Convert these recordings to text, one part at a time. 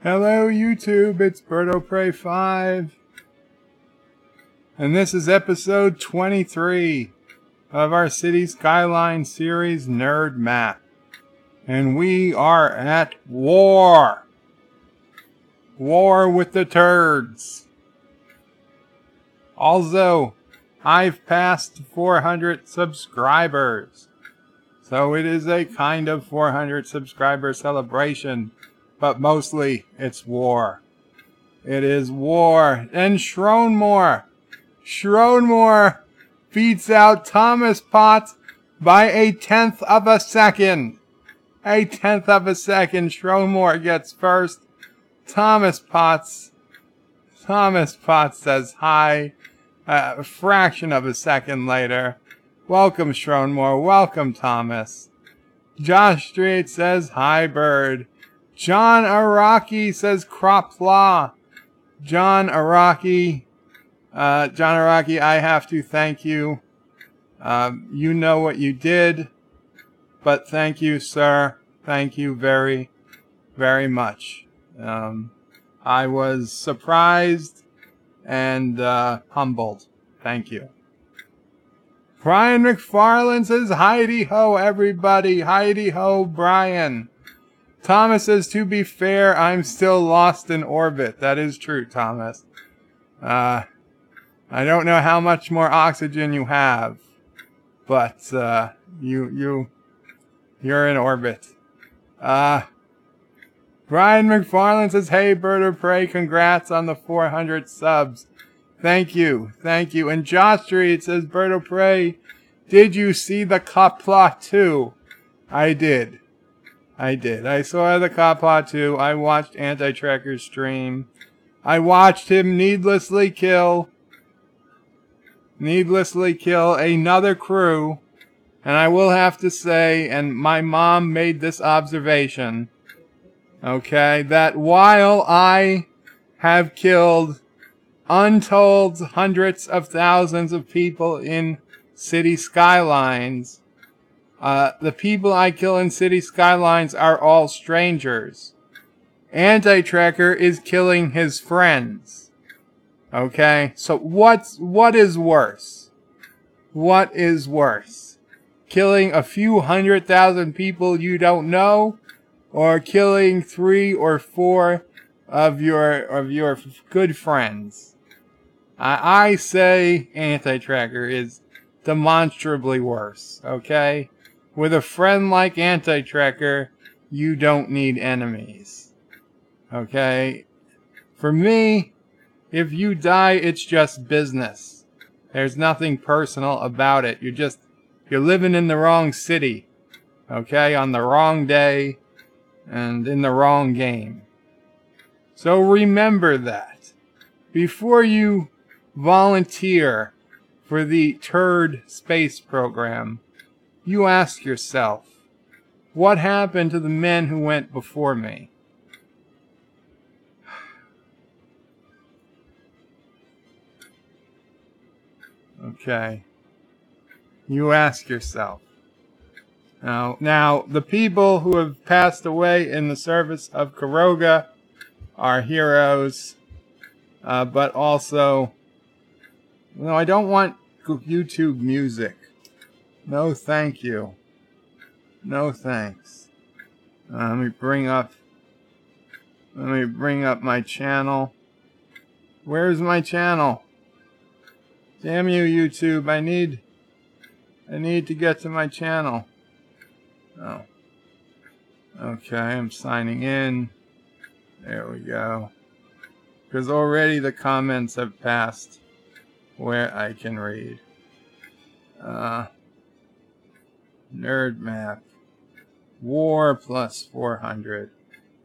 Hello YouTube, it's BirdOPrey5, and this is episode 23 of our City Skylines series Nerd Map. And we are at war. War with the Turds. Also, I've passed 400 subscribers. So it is a kind of 400 subscriber celebration. But mostly, it's war. It is war. And Schroenmore beats out Thomas Potts by 1/10 of a second. 1/10 of a second. Schroenmore gets first. Thomas Potts says hi a fraction of a second later. Welcome, Schroenmore. Welcome, Thomas. Josh Street says hi, Bird. John Araki says Qapla. John Araki, I have to thank you. You know what you did, but thank you, sir. Thank you very, very much. I was surprised and humbled. Thank you. Brian McFarland says, Heidi ho, everybody. Heidi ho, Brian. Thomas says, to be fair, I'm still lost in orbit. That is true, Thomas. I don't know how much more oxygen you have, but you're in orbit. Brian McFarland says, hey, BirdOPrey, congrats on the 400 subs. Thank you. And Josh Street says, BirdOPrey, did you see the Qapla 2? I did. I saw the Qapla 2. I watched Anti-Tracker's stream. I watched him needlessly kill another crew. And I will have to say, and my mom made this observation, okay, that while I have killed untold hundreds of thousands of people in City Skylines, the people I kill in City Skylines are all strangers. Anti-Tracker is killing his friends. Okay? So what is worse? What is worse? Killing a few 100,000 people you don't know, or killing 3 or 4 of your good friends? I say Anti-Tracker is demonstrably worse. Okay? With a friend like Anti-Tracker, you don't need enemies. Okay? For me, if you die, it's just business. There's nothing personal about it. You're living in the wrong city. Okay? On the wrong day and in the wrong game. So remember that. Before you volunteer for the Turd space program, you ask yourself, what happened to the men who went before me? Okay. You ask yourself. Now, the people who have passed away in the service of Karoga are heroes, but also, no, I don't want YouTube music. No, thank you. No, thanks. Let me bring up my channel. Where's my channel? Damn you, YouTube. I need to get to my channel. Oh. Okay, I'm signing in. There we go. Because already the comments have passed where I can read. Nerd Map. War plus 400.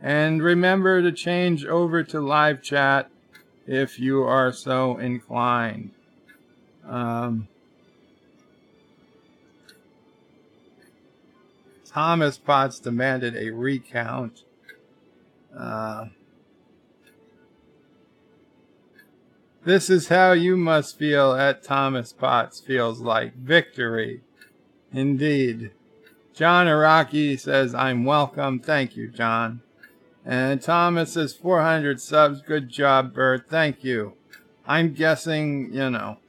And remember to change over to live chat if you are so inclined. Thomas Potts demanded a recount. This is how you must feel at Thomas Potts feels like victory. Indeed. John Araki says, I'm welcome. Thank you, John. And Thomas says 400 subs. Good job, Bird. Thank you. I'm guessing,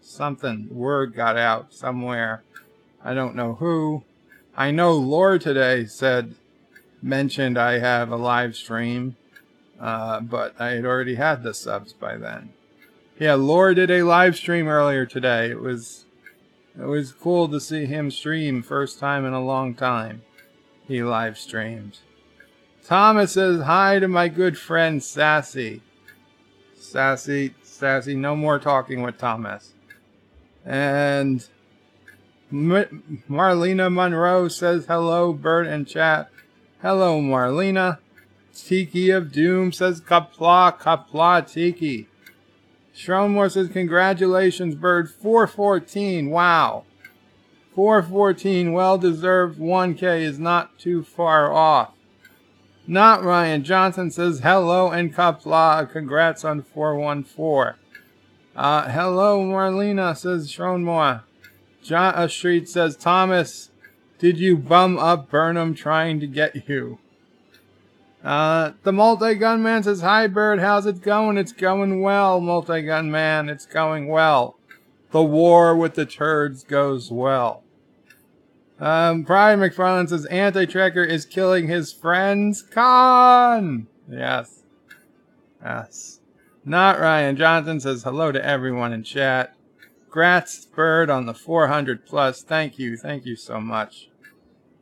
something, word got out somewhere. I don't know who. I know Lore today mentioned I have a live stream, but I had already had the subs by then. Yeah, Lore did a live stream earlier today. It was cool to see him stream, first time in a long time. He live streamed. Thomas says hi to my good friend Sassy. Sassy, no more talking with Thomas. And Marlena Monroe says hello, Bert and chat. Hello, Marlena. Tiki of Doom says Qapla, Tiki. Shronmore says congratulations, Bird. 414, wow. 414, well deserved. 1K is not too far off. Not Ryan Johnson says hello and Qapla. Congrats on 414. Hello, Marlena, says Shronmore. John Street says, Thomas, did you bum up Burnham trying to get you? The Multi-Gun Man says, hi, Bird, how's it going? It's going well, Multi-Gun Man, it's going well. The war with the turds goes well. Brian McFarlane says, Anti-Tracker is killing his friends. Con! Yes. Not Ryan Johnson says, hello to everyone in chat. Grats, Bird, on the 400 plus. Thank you so much.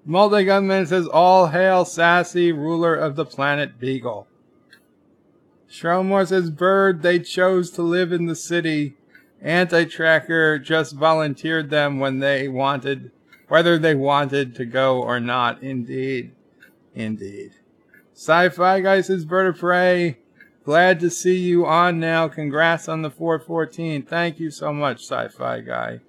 Multi-Gunman says, all hail Sassy, ruler of the planet Beagle. Shromore says, Bird, they chose to live in the city. Anti-Tracker just volunteered them whether they wanted to go or not. Indeed. Sci-Fi Guy says, Bird of Prey, glad to see you on now. Congrats on the 414. Thank you so much, Sci-Fi Guy.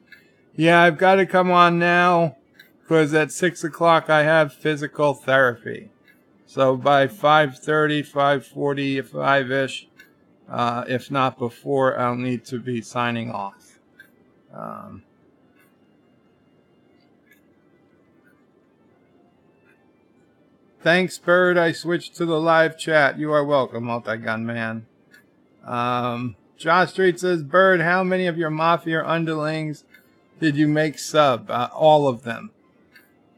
Yeah, I've got to come on now because at 6 o'clock I have physical therapy. So by 5:30, 5:45-ish, if not before, I'll need to be signing off. Thanks, Bird. I switched to the live chat. You are welcome, Multi-Gun Man. Josh Street says, Bird, how many of your Mafia underlings did you make sub? All of them.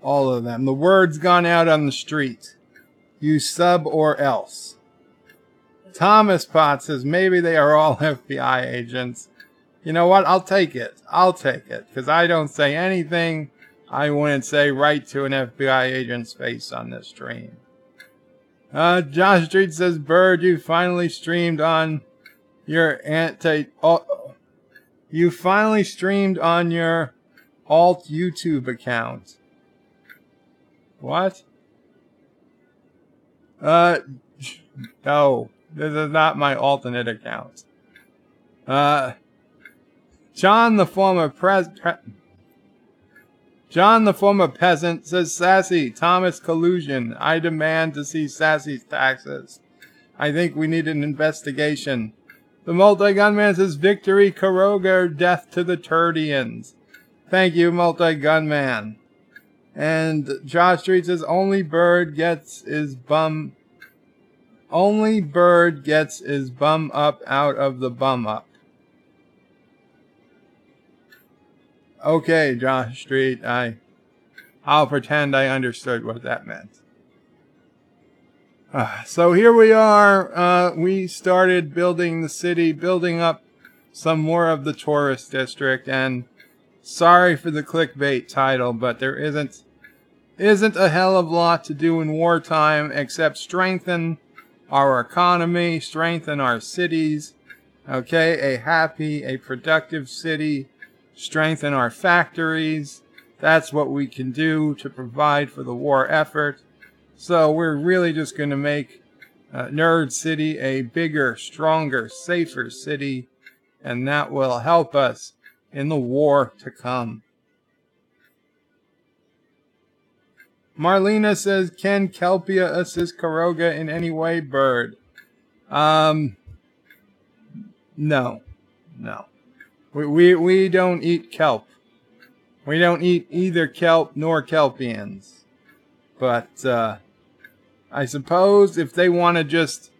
The word's gone out on the street. You sub or else. Thomas Potts says, maybe they are all FBI agents. You know what? I'll take it. Because I don't say anything I wouldn't say right to an FBI agent's face on this stream. Josh Street says, Bird, you finally streamed on your alt YouTube account. What? No, this is not my alternate account. John, the former peasant, says, Sassy, Thomas collusion. I demand to see Sassy's taxes. I think we need an investigation. The Multi-Gunman says, victory, Karoga, death to the Turdians. Thank you, Multi-Gunman. And Josh Street says, only bird gets his bum up out of the bum up. Okay, Josh Street, I'll pretend I understood what that meant. So here we are. We started building the city, building up some more of the tourist district, and sorry for the clickbait title, but there isn't a hell of a lot to do in wartime except strengthen our economy, strengthen our cities, okay? A happy, a productive city, strengthen our factories. That's what we can do to provide for the war effort. So we're really just going to make Nerd City a bigger, stronger, safer city, and that will help us in the war to come. Marlena says, can Kelpia assist Karoga in any way, Bird? No. We don't eat kelp. We don't eat either kelp nor kelpians. But I suppose if they want to just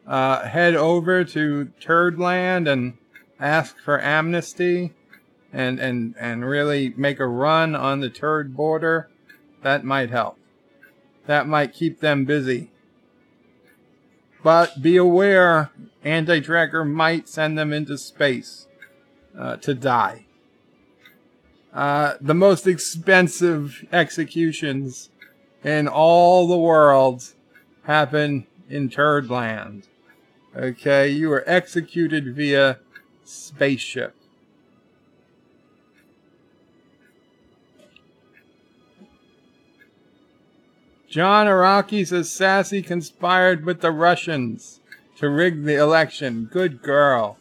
head over to Turdland and ask for amnesty and really make a run on the Turd border, that might help. That might keep them busy. But be aware, Anti-Tracker might send them into space to die. The most expensive executions in all the world happen in Turdland. Okay, you are executed via spaceship. John Araki says Sassy conspired with the Russians to rig the election. Good girl.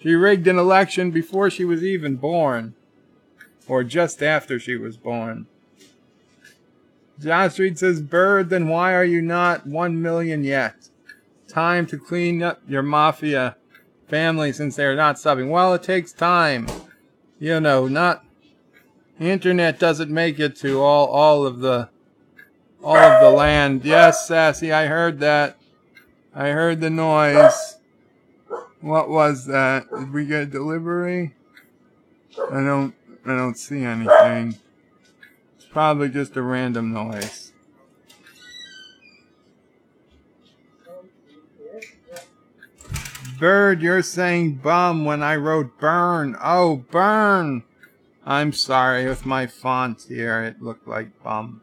She rigged an election before she was even born. Or just after she was born. John Street says, Bird, then why are you not 1 million yet? Time to clean up your mafia family since they are not stopping. Well, it takes time. You know, the internet doesn't make it to all of the land. Yes, Sassy, I heard that. I heard the noise. What was that? Did we get a delivery? I don't see anything. It's probably just a random noise. Bird, you're saying bum when I wrote burn. Oh, burn! I'm sorry, with my font here, it looked like bum.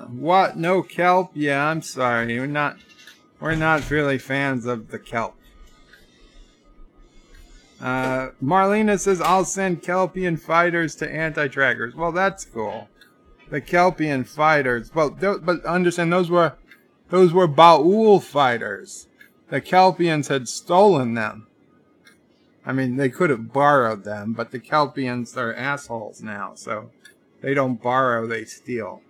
What? No kelp? Yeah, I'm sorry. We're not really fans of the kelp. Marlena says, I'll send Kelpian fighters to anti-trackers. Well, that's cool. The Kelpian fighters. Well, but understand, those were Baul fighters. The Kelpians had stolen them. I mean, they could have borrowed them, but the Kelpians are assholes now, so they don't borrow, they steal.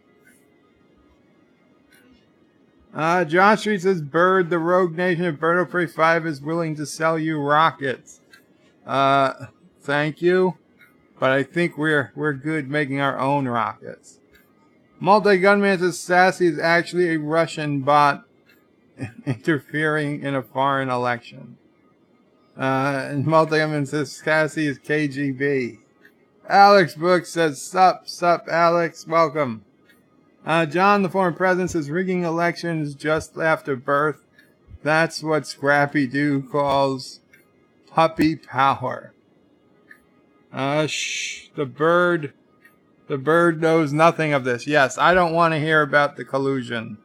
John Street says, Bird, the rogue nation of Bird of Prey 5 is willing to sell you rockets. Thank you. But I think we're good making our own rockets. Multi-Gunman says, Sassy is actually a Russian bot interfering in a foreign election. And Multi-Gunman says, Sassy is KGB. Alex Book says, Sup, Alex, welcome. John, the former president, says rigging elections just after birth. That's what Scrappy Doo calls puppy power. The bird knows nothing of this. Yes, I don't want to hear about the collusion.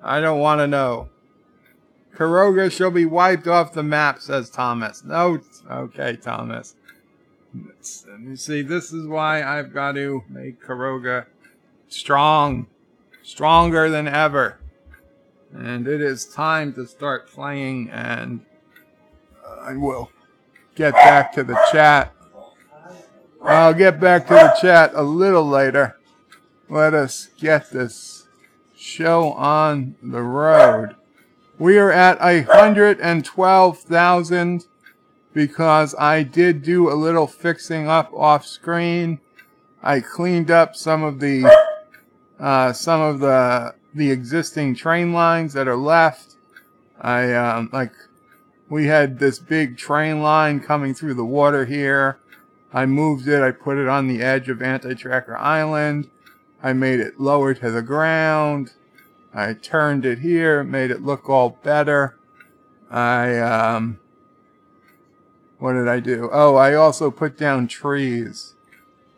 I don't want to know. Karoga shall be wiped off the map, says Thomas. No, okay, Thomas. You see, this is why I've got to make Karoga stronger than ever. And it is time to start playing, and I will get back to the chat. I'll get back to the chat a little later. Let us get this show on the road. We are at 112,000 because I did do a little fixing up off screen. I cleaned up some of the existing train lines that are left. We had this big train line coming through the water here. I moved it. I put it on the edge of Anti-Tracker Island. I made it lower to the ground. I turned it here, made it look all better. What did I do? Oh, I also put down trees.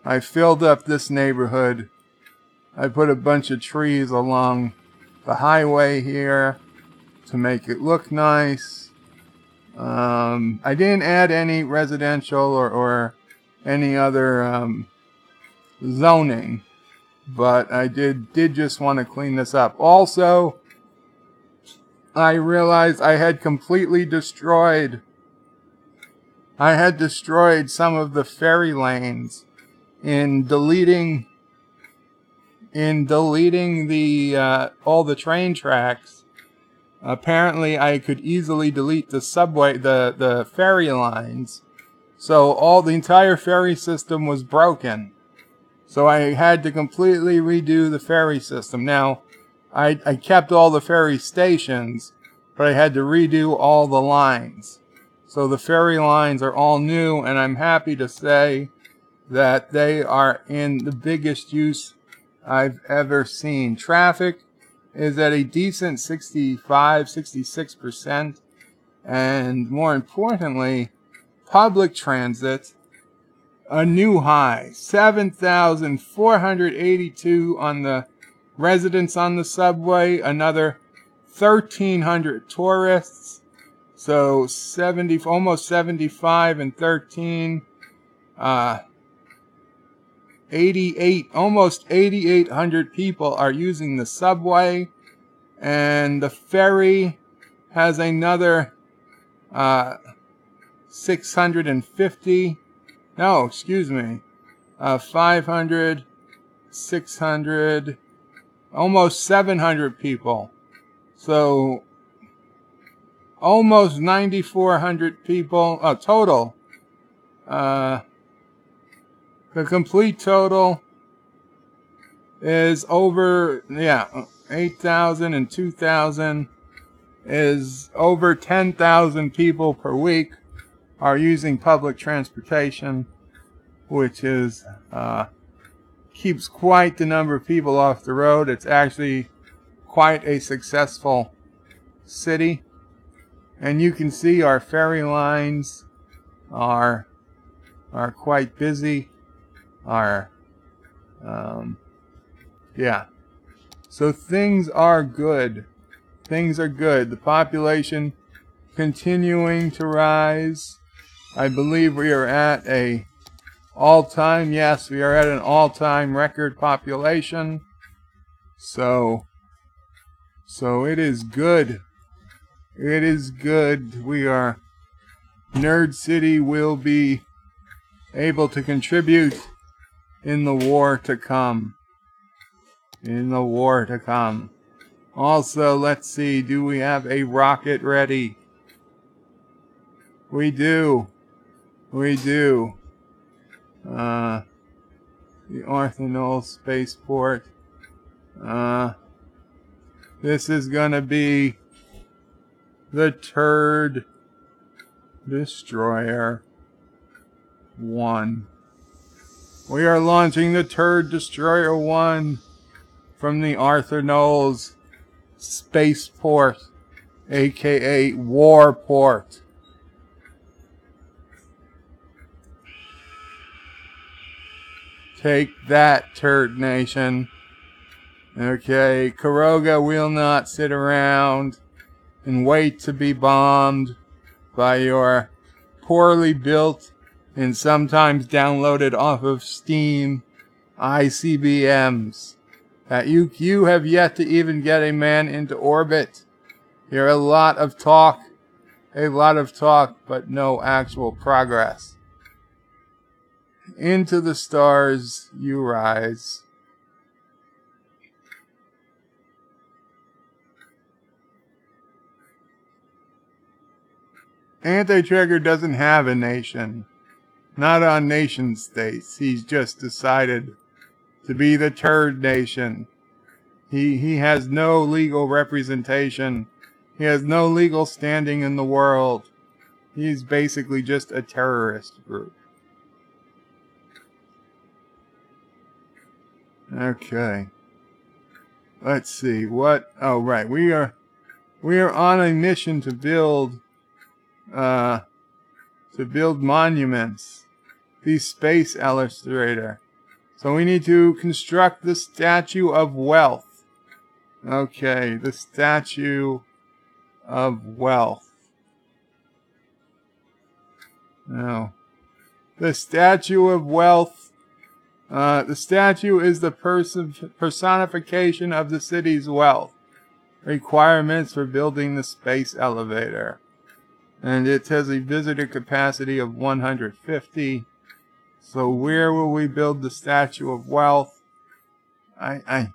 I filled up this neighborhood. I put a bunch of trees along the highway here to make it look nice. I didn't add any residential or any other zoning, but I did just want to clean this up. Also, I realized I had completely destroyed some of the ferry lanes in deleting the all the train tracks. Apparently I could easily delete the subway, the ferry lines. So the entire ferry system was broken. So I had to completely redo the ferry system. Now, I kept all the ferry stations, but I had to redo all the lines. So the ferry lines are all new, and I'm happy to say that they are in the biggest use I've ever seen. Traffic is at a decent 65-66%, and more importantly, public transit, a new high, 7,482 on the residents on the subway, another 1,300 tourists, so 70, almost 75 and 13, 88, almost 8,800 people are using the subway, and the ferry has another 650. No, excuse me. 500, 600, almost 700 people. So almost 9,400 people total. The complete total is over, 8,000 and 2,000 is over 10,000 people per week are using public transportation, which is keeps quite the number of people off the road. It's actually quite a successful city, and you can see our ferry lines are quite busy. So things are good. Things are good. The population continuing to rise. I believe we are at an all-time record population. So it is good. It is good. Nerd City will be able to contribute in the war to come. Also, let's see, do we have a rocket ready? We do. The Arthanol spaceport. This is gonna be the Turd Destroyer 1. We are launching the Turd Destroyer 1 from the Arthur Knowles Spaceport, aka Warport. Take that, Turd Nation. Okay, Kuroga will not sit around and wait to be bombed by your poorly built and sometimes downloaded off of Steam ICBMs. That you have yet to even get a man into orbit. You're a lot of talk, but no actual progress. Into the stars you rise. Anti-Trigger doesn't have a nation. Not on nation states. He's just decided to be the Turd Nation. He has no legal representation. He has no legal standing in the world. He's basically just a terrorist group. Okay. Let's see. Oh, right. We are on a mission to build monuments. The Space Illustrator. So we need to construct the Statue of Wealth. Okay, the Statue of Wealth. Now, the Statue of Wealth. The statue is the personification of the city's wealth. Requirements for building the space elevator. And it has a visitor capacity of 150. So where will we build the Statue of Wealth? I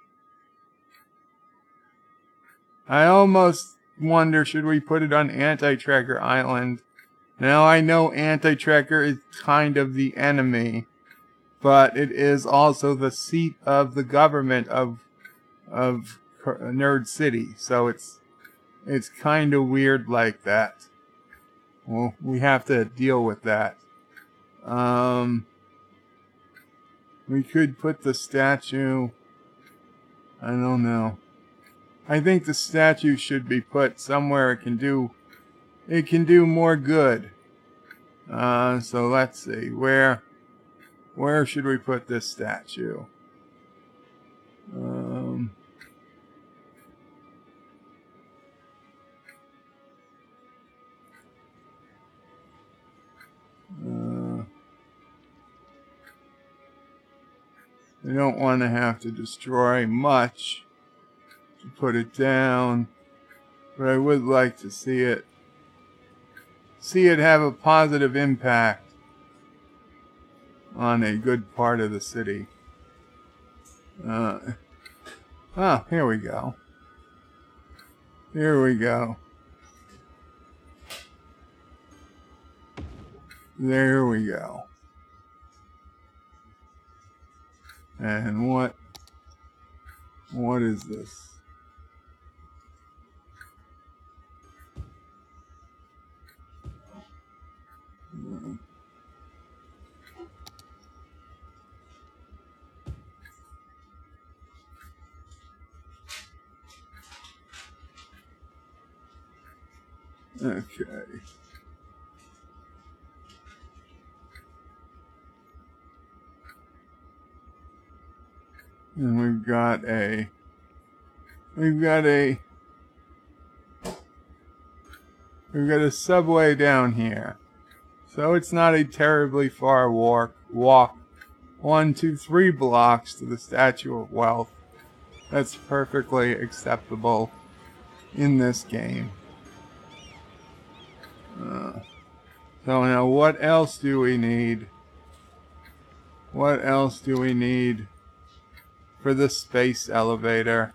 almost wonder, should we put it on Anti-Tracker Island? Now I know Anti-Tracker is kind of the enemy, but it is also the seat of the government of Nerd City. So it's kind of weird like that. Well, we have to deal with that. We could put the statue. I don't know. I think the statue should be put somewhere it can do more good. So let's see. Where should we put this statue? I don't want to have to destroy much to put it down, but I would like to see it have a positive impact on a good part of the city. Here we go. Here we go. There we go. And what is this? Okay. And we've got a subway down here. So it's not a terribly far walk 1, 2, 3 blocks to the Statue of Wealth. That's perfectly acceptable in this game. So now what else do we need? What else do we need for the space elevator?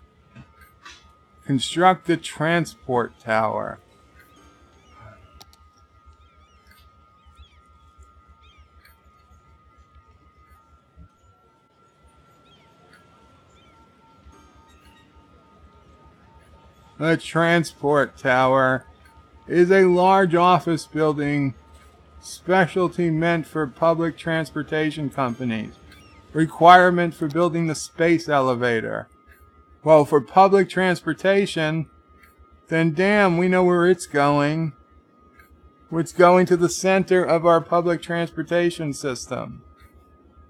Construct the transport tower. The transport tower is a large office building specialty meant for public transportation companies. Requirement for building the space elevator. Well, for public transportation, then damn, we know where it's going. It's going to the center of our public transportation system,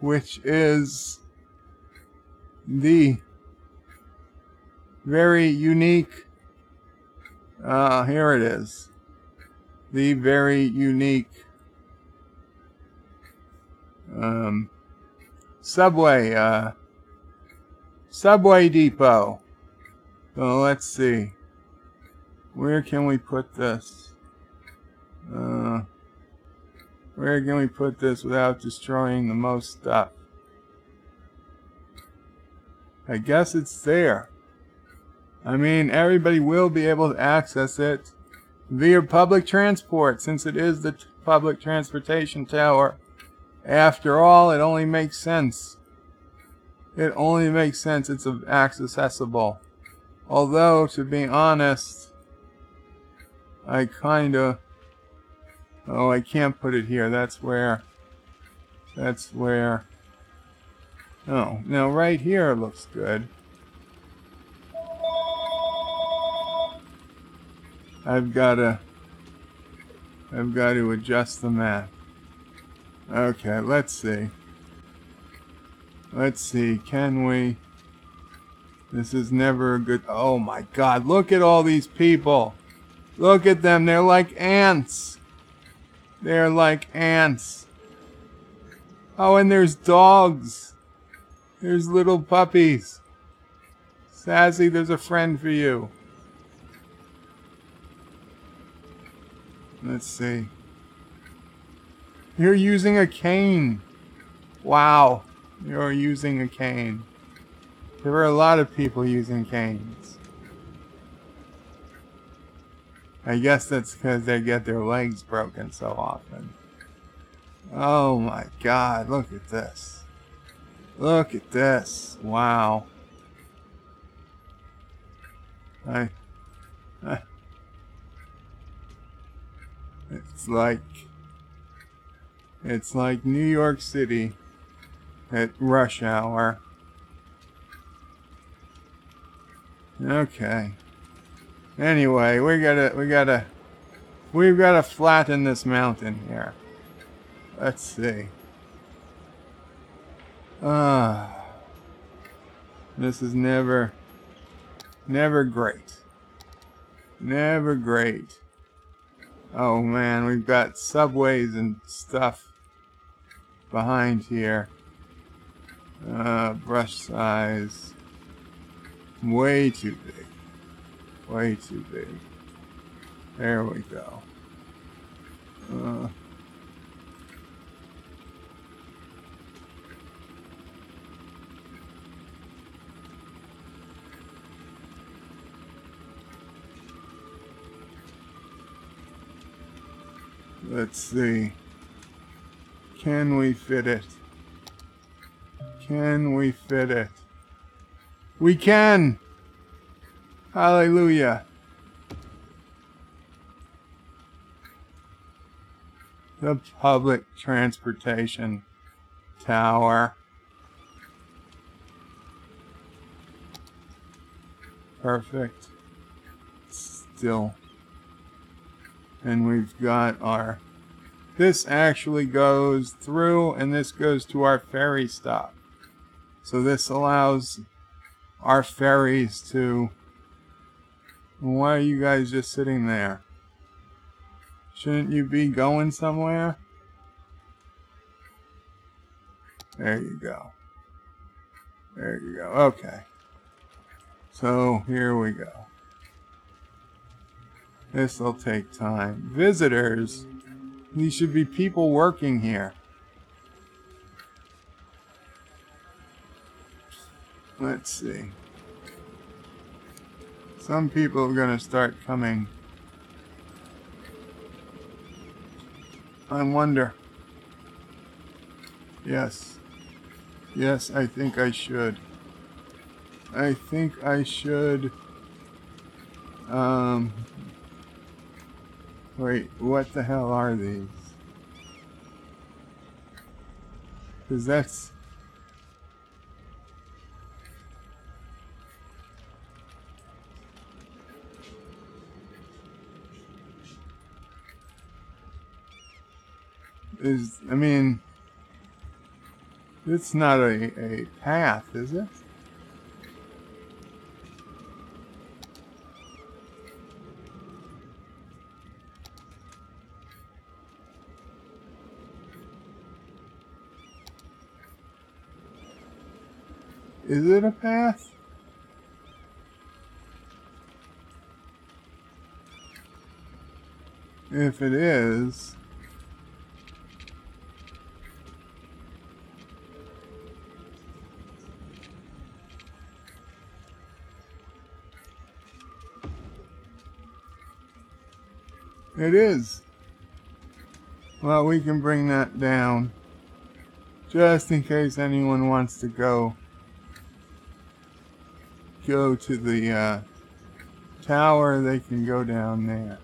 which is the very unique, here it is, the very unique subway depot. So let's see, where can we put this? Where can we put this without destroying the most stuff? I guess it's there. I mean, everybody will be able to access it via public transport, since it is the public transportation tower. After all, it only makes sense. It only makes sense it's accessible. Although, to be honest, I kinda... Oh, I can't put it here. That's where... Oh, now right here looks good. I've got to adjust the map. Okay, let's see. Let's see, can we... This is never a good... Oh my god, look at all these people! Look at them, they're like ants! They're like ants. Oh, and there's dogs! There's little puppies! Sassy, there's a friend for you. Let's see. You're using a cane. Wow. You're using a cane. There are a lot of people using canes. I guess that's because they get their legs broken so often. Oh my god, look at this. Look at this. Wow. I it's like New York City at rush hour. Okay. Anyway, we've got to flatten this mountain here. Let's see. This is never great. Never great. Oh man, we've got subways and stuff behind here. Brush size. Way too big. Way too big. There we go. Let's see. Can we fit it? Can we fit it? We can! Hallelujah. The public transportation tower. Perfect. Still. And we've got our... This actually goes through, and this goes to our ferry stop. So this allows our ferries to... Why are you guys just sitting there? Shouldn't you be going somewhere? There you go. There you go. Okay. So here we go. This'll take time. Visitors. These should be people working here. Let's see. Some people are going to start coming. I wonder. Yes. Yes, I think I should. I think I should. Wait, what the hell are these? Because that's... I mean... It's not a path, is it? Is it a path? If it is... It is. Well, we can bring that down. Just in case anyone wants to go to the tower, they can go down there.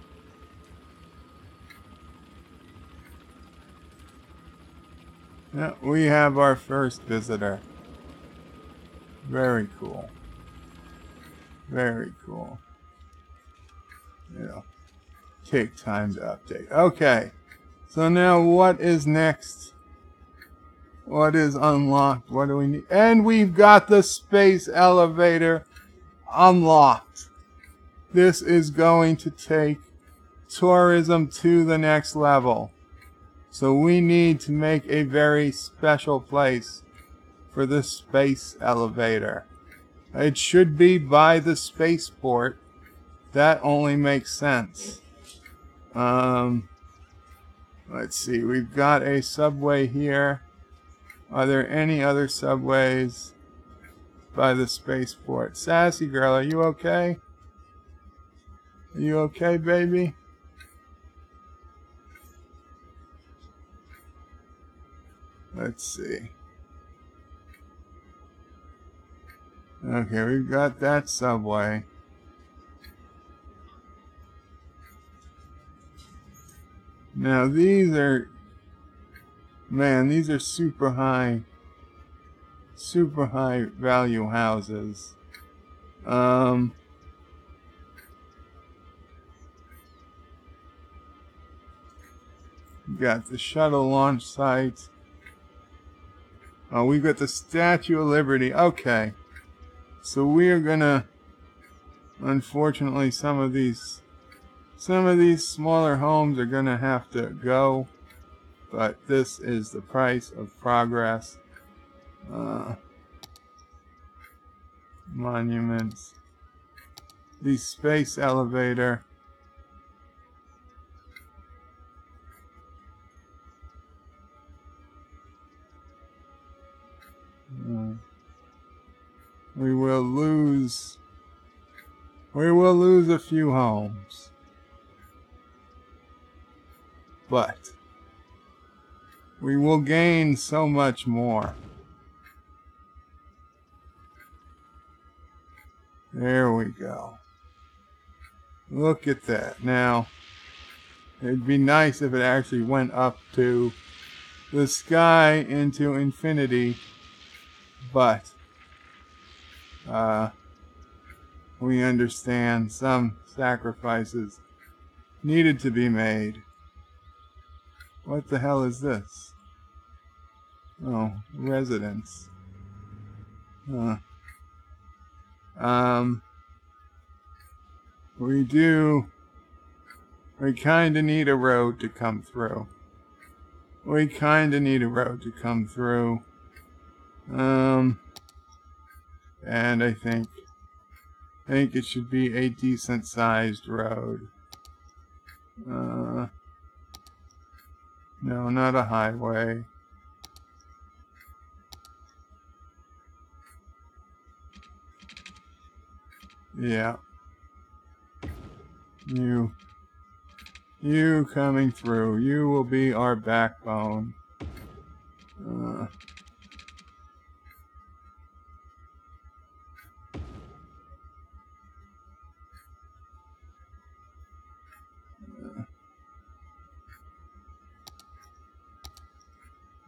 Yeah, we have our first visitor. Very cool. Very cool. Yeah. Take time to update. Okay. So now what is next? What is unlocked? What do we need? And we've got the space elevator unlocked. This is going to take tourism to the next level. So we need to make a very special place for the space elevator. It should be by the spaceport. That only makes sense. Let's see. We've got a subway here. Are there any other subways by the spaceport? Sassy girl, are you okay? Are you okay, baby? Let's see. Okay, we've got that subway. Now these are, man, these are super high value houses. Got the shuttle launch site. Oh, we've got the Statue of Liberty. Okay. So we are gonna, unfortunately, some of these smaller homes are gonna have to go, but this is the price of progress. Monuments. The space elevator. We will lose a few homes. But we will gain so much more. There we go. Look at that. Now, it'd be nice if it actually went up to the sky into infinity, but we understand some sacrifices needed to be made. What the hell is this? Oh, residence. We kinda need a road to come through. And I think it should be a decent sized road. No, not a highway. Yeah. You coming through. You will be our backbone.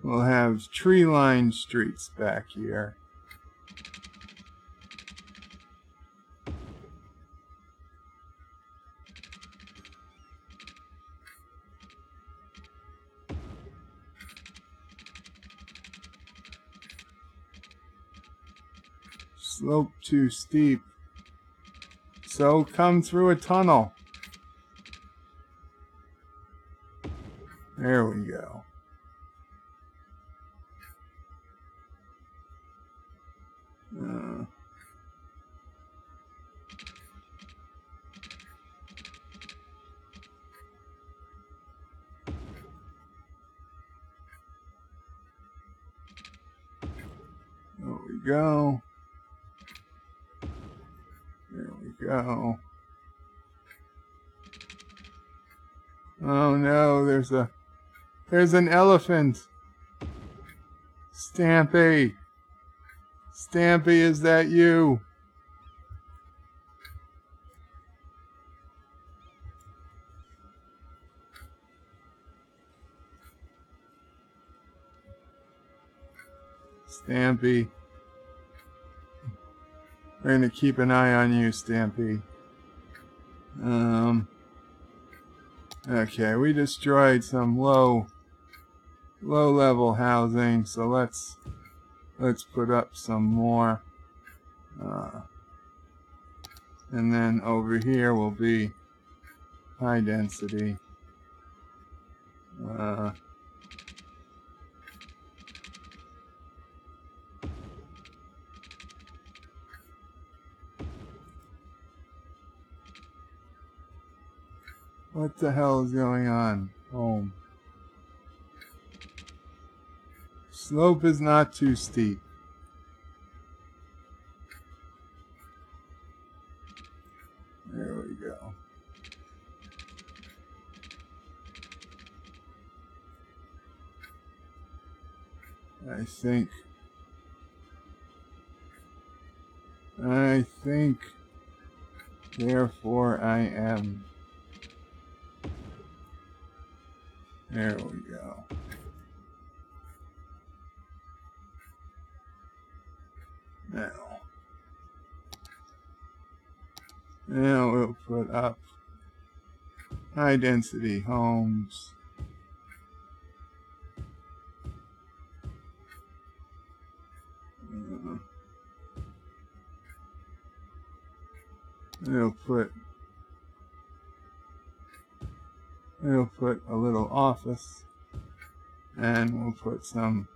We'll have tree-lined streets back here. Slope too steep. So come through a tunnel. There we go. There we go. There we go. Oh no, there's an elephant. Stampy. Stampy, is that you? Stampy. We're gonna keep an eye on you, Stampy. Okay, we destroyed some low level housing, so let's put up some more. And then over here will be high density. What the hell is going on? Home. Slope is not too steep. There we go. I think I think, therefore I am. There we go. Now we'll put up high density homes. We'll put a little office, and we'll put some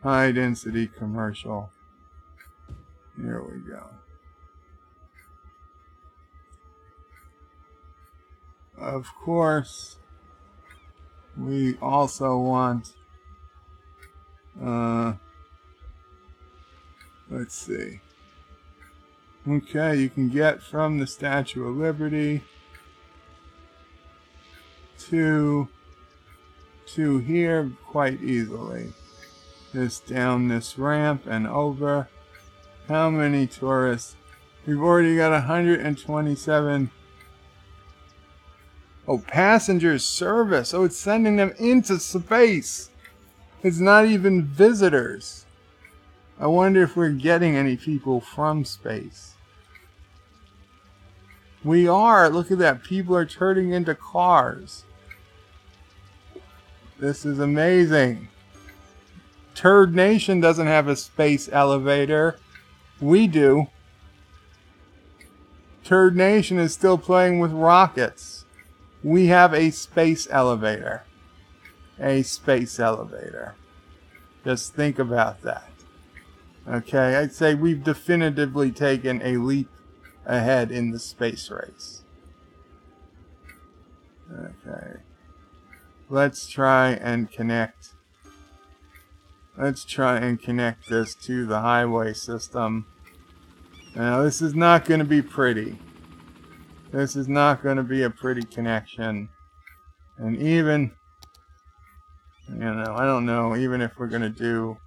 high density commercial. Here we go. Of course, we also want, let's see. Okay, you can get from the Statue of Liberty to here quite easily. Just down this ramp and over. How many tourists? We've already got 127. Oh, passenger service. Oh, it's sending them into space. It's not even visitors. I wonder if we're getting any people from space. We are. Look at that. People are turning into cars. This is amazing. Turd Nation doesn't have a space elevator. We do. Turd Nation is still playing with rockets. We have a space elevator. A space elevator. Just think about that. Okay, I'd say we've definitively taken a leap ahead in the space race. Okay. Let's try and connect. Let's try and connect this to the highway system. Now, this is not going to be pretty. This is not going to be a pretty connection. And even, I don't know, even if we're going to do,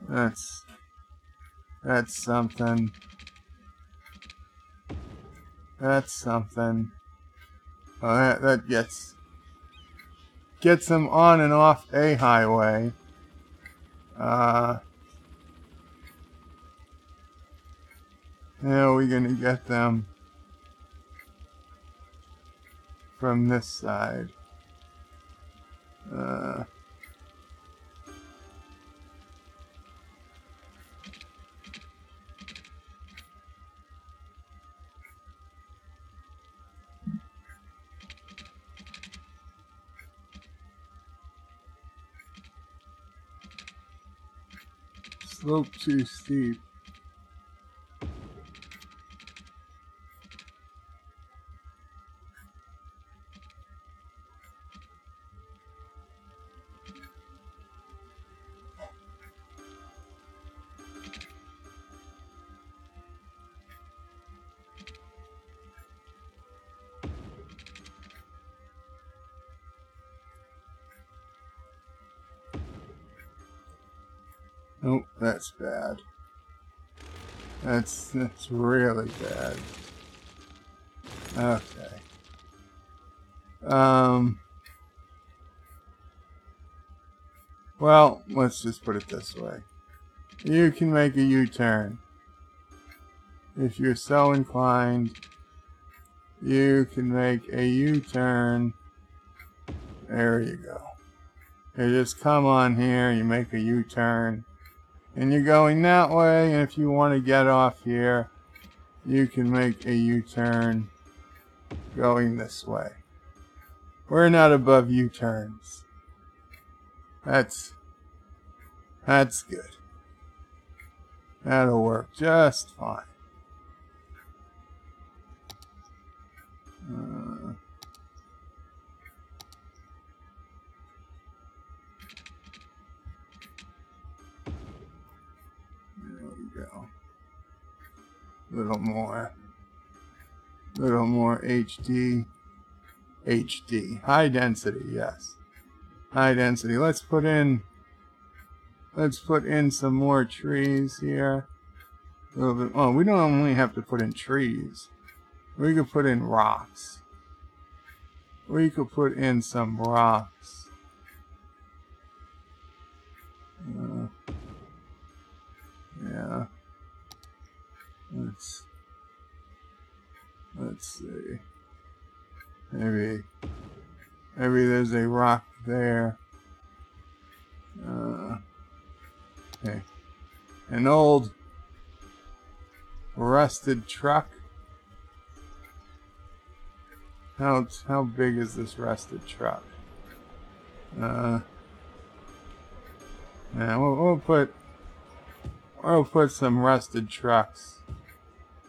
that's something. That's something. That gets them on and off a highway. How are we going to get them from this side? Slope too steep. Nope, that's bad. That's really bad. Okay. Well, let's just put it this way. You can make a U-turn. If you're so inclined, you can make a U-turn. There you go. You just come on here, you make a U-turn. And you're going that way, and if you want to get off here, you can make a U-turn going this way. We're not above U-turns. That's good. That'll work just fine. There we go. Little more HD. HD. High density, yes. high density. Let's put in some more trees here. A little bit. Oh, we don't only have to put in trees. We could put in rocks. We could put in some rocks. Yeah. Let's see. Maybe there's a rock there. Okay. An old rusted truck. How big is this rusted truck? Yeah, we'll put some rusted trucks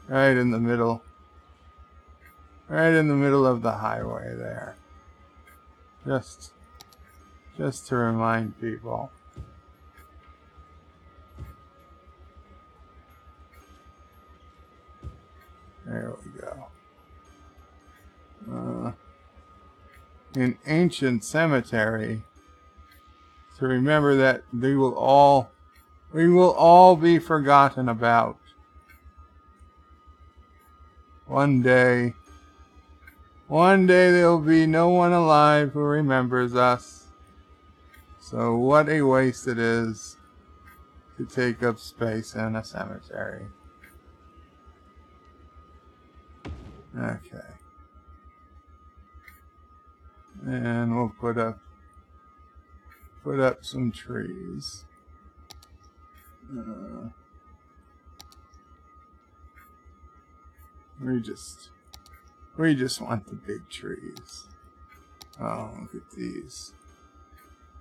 right in the middle. Right in the middle of the highway there. Just to remind people. There we go. An ancient cemetery. To remember that we will all be forgotten about. One day there'll be no one alive who remembers us. So what a waste it is to take up space in a cemetery. Okay. And we'll put up some trees. We just want the big trees. Oh, look at these.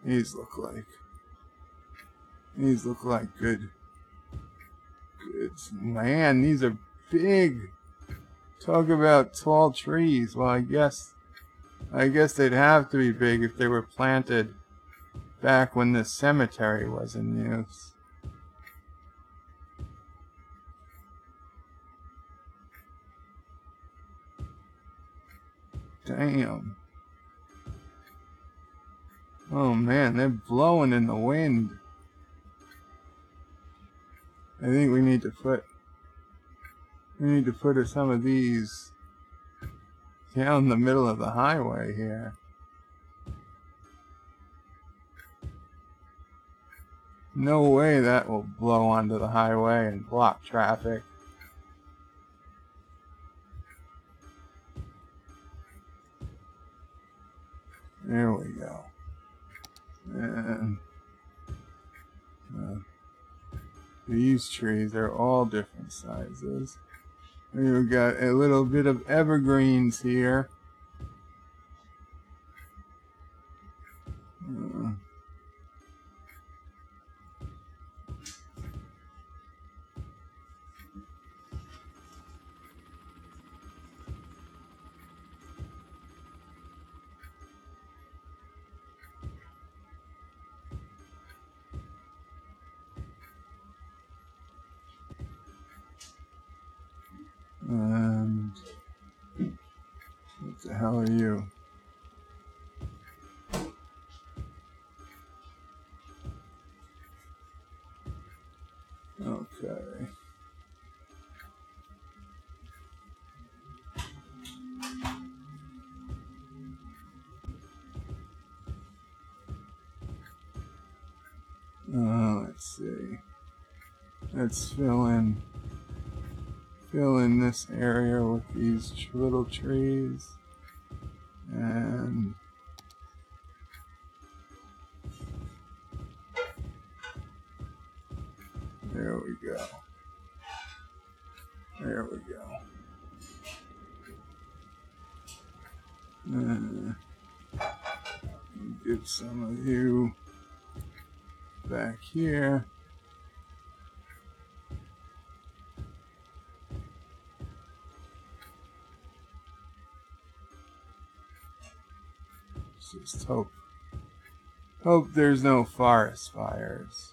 These look like good. Man, these are big. Talk about tall trees. Well, I guess they'd have to be big if they were planted back when this cemetery was in use. Damn. Oh man, they're blowing in the wind. I think we need to put some of these down the middle of the highway here. No way that will blow onto the highway and block traffic. There we go. And these trees are all different sizes. We've got a little bit of evergreens here. And what the hell are you? Okay. Let's see. Let's fill in this area with these little trees. And there we go. There we go. Get some of you back here. Just hope there's no forest fires.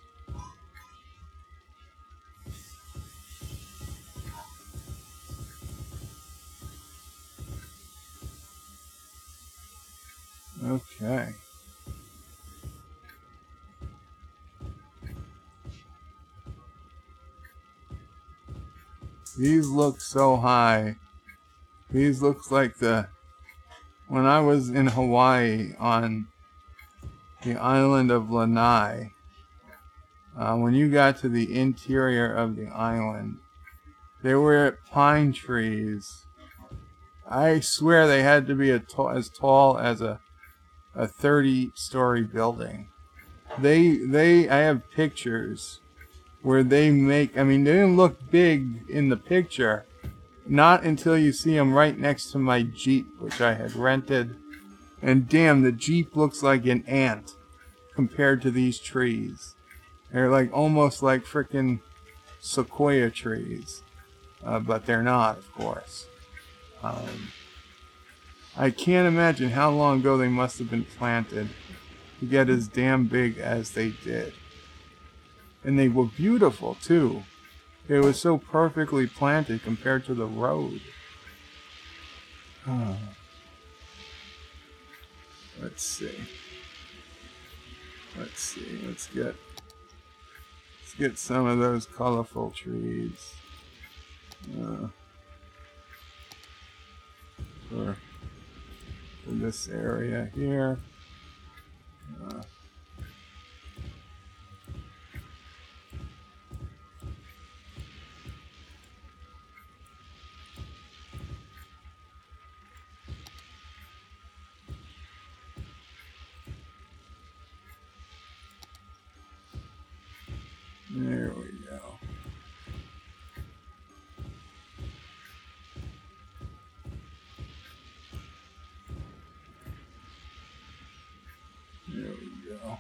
Okay. These look so high. These looks like when I was in Hawaii on the island of Lanai, when you got to the interior of the island, there were pine trees. I swear they had to be as tall as a 30-story building. I have pictures where they make, I mean, they didn't look big in the picture, not until you see them right next to my Jeep, which I had rented. And damn, the Jeep looks like an ant compared to these trees. They're like almost like frickin' sequoia trees. But they're not, of course. I can't imagine how long ago they must have been planted to get as damn big as they did. And they were beautiful, too. It was so perfectly planted compared to the road. Let's see. Let's get some of those colorful trees. For this area here. There we go. There we go.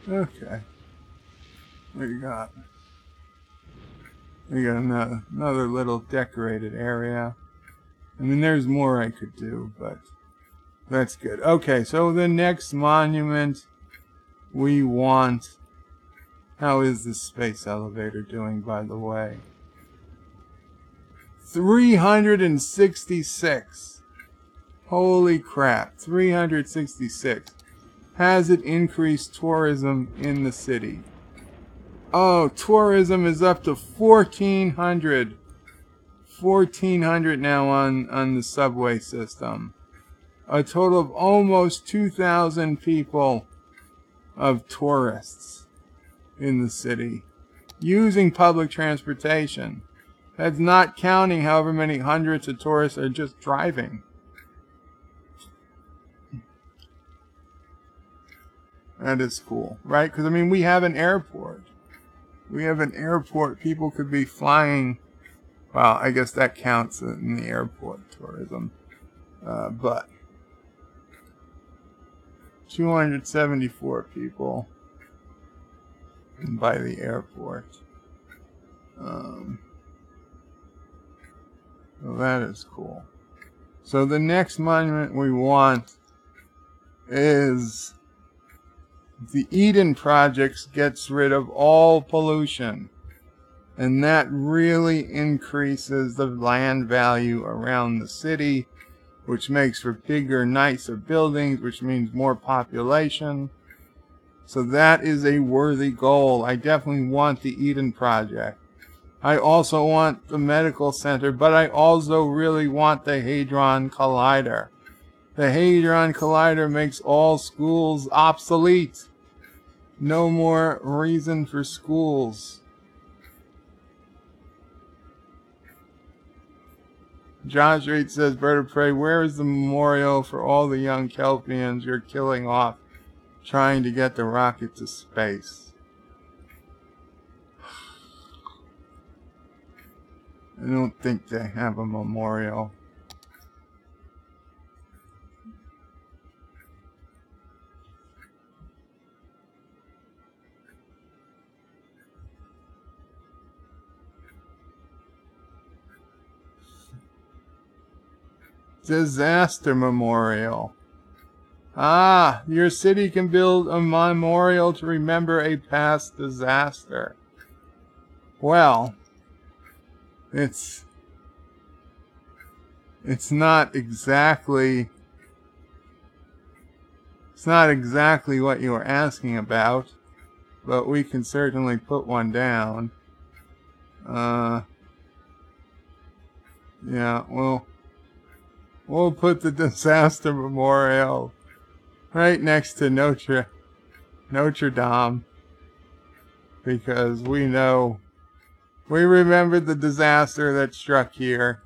Okay. What do you got? We got another little decorated area. I mean, there's more I could do, but that's good. Okay, so the next monument we want... How is this space elevator doing, by the way? 366. Holy crap, 366. Has it increased tourism in the city? Oh, tourism is up to 1,400. 1,400 now on the subway system. A total of almost 2,000 people of tourists in the city using public transportation. That's not counting however many hundreds of tourists are just driving. That is cool, right? Because, I mean, we have an airport. We have an airport. People could be flying. Well, I guess that counts in the airport tourism. But 274 people by the airport. So that is cool. So the next monument we want is the Eden Project gets rid of all pollution. And that really increases the land value around the city, which makes for bigger, nicer buildings, which means more population. So that is a worthy goal. I definitely want the Eden Project. I also want the medical center, but I also really want the Hadron Collider. The Hadron Collider makes all schools obsolete. No more reason for schools. Josh Reed says, Bird of Prey, where is the memorial for all the young Kelpians you're killing off trying to get the rocket to space? I don't think they have a memorial. Disaster memorial. Ah, your city can build a memorial to remember a past disaster. Well, it's not exactly what you were asking about, but we can certainly put one down. Yeah, we'll put the disaster memorial right next to Notre Dame, because we remember the disaster that struck here,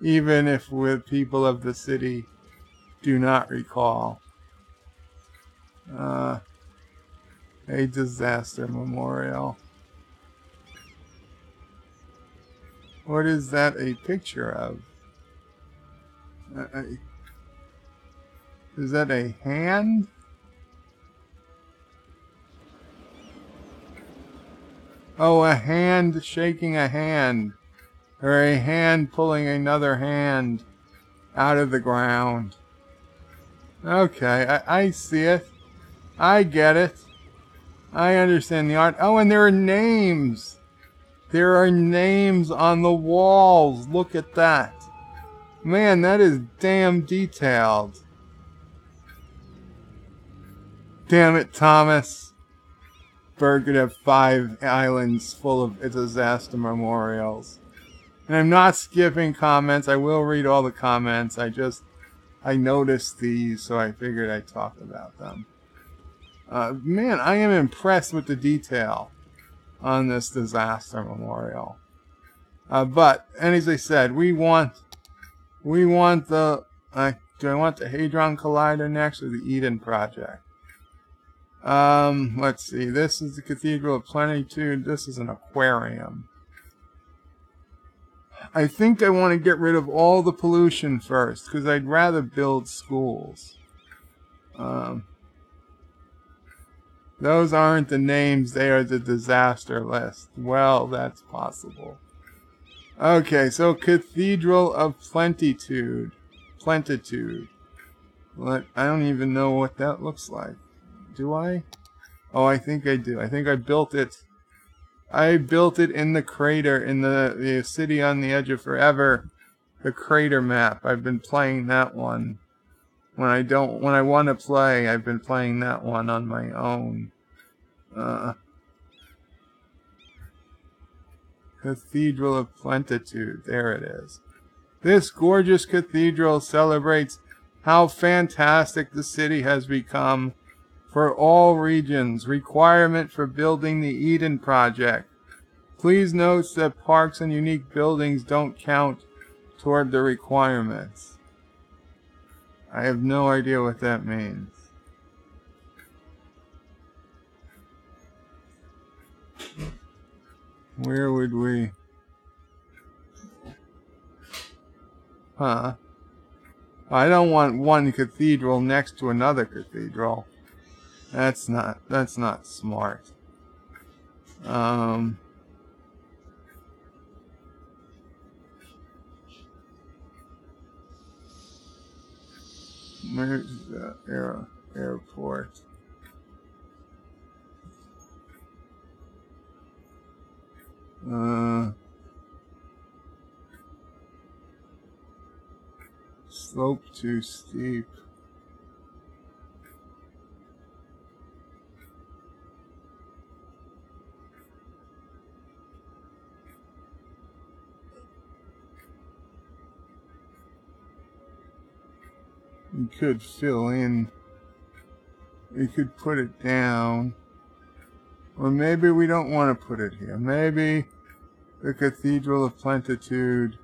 even if the people of the city do not recall. A disaster memorial. What is that a picture of? Is that a hand? Oh, a hand shaking a hand. Or a hand pulling another hand out of the ground. Okay, I see it. I get it. I understand the art. Oh, and there are names. There are names on the walls. Look at that. Man, that is damn detailed. Damn it, Thomas. Berg could have 5 islands full of disaster memorials. And I'm not skipping comments. I will read all the comments. I noticed these, so I figured I'd talk about them. Man, I am impressed with the detail on this disaster memorial. But, and as I said, we want the, do I want the Hadron Collider next or the Eden Project? Let's see. This is the Cathedral of Plenitude. This is an aquarium. I think I want to get rid of all the pollution first, because I'd rather build schools. Those aren't the names, they are the disaster list. Well, that's possible. Okay, so Cathedral of Plenitude. I don't even know what that looks like. Do I? Oh, I think I do. I think I built it. I built it in the crater, in the City on the Edge of Forever. The crater map. I've been playing that one. When I want to play, I've been playing that one on my own. Cathedral of Plenitude. There it is. This gorgeous cathedral celebrates how fantastic the city has become for all regions. Requirement for building the Eden Project. Please note that parks and unique buildings don't count toward the requirements. I have no idea what that means. Where would we? Huh? I don't want one cathedral next to another cathedral. That's not smart. Where's the airport? Slope too steep. You could fill in. We could put it down. Or maybe we don't want to put it here. Maybe the Cathedral of Plenitude,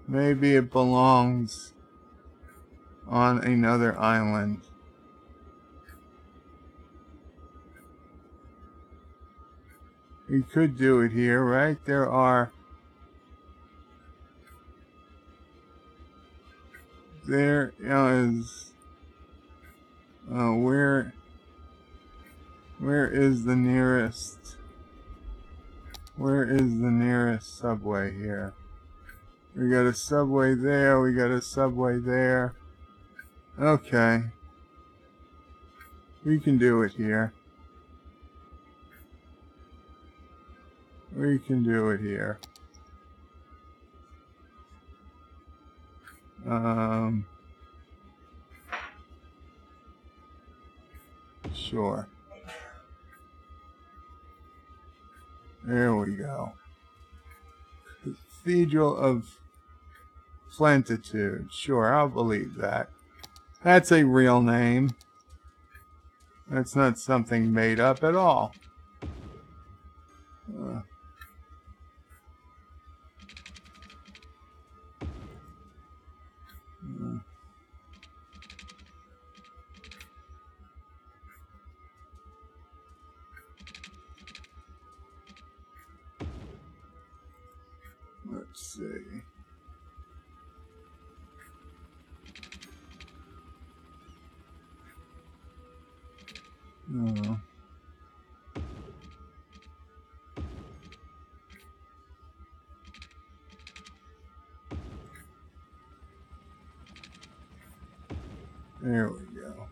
maybe it belongs on another island. We could do it here, right? There is, where is the nearest subway here? We got a subway there, we got a subway there. Okay. We can do it here. We can do it here. Sure. There we go. Cathedral of Plentitude. Sure, I'll believe that. That's a real name. That's not something made up at all. Let's see. Oh. There we go.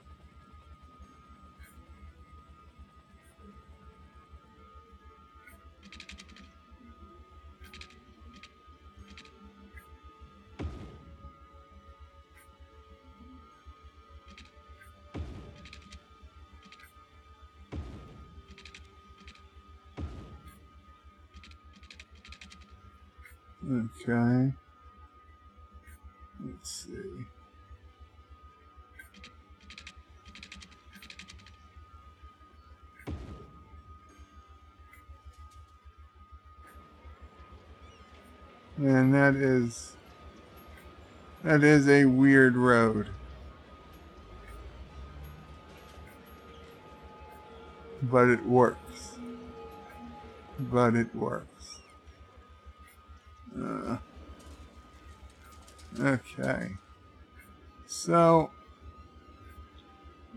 Okay. Let's see. And that is a weird road. But it works. But it works. Okay. So,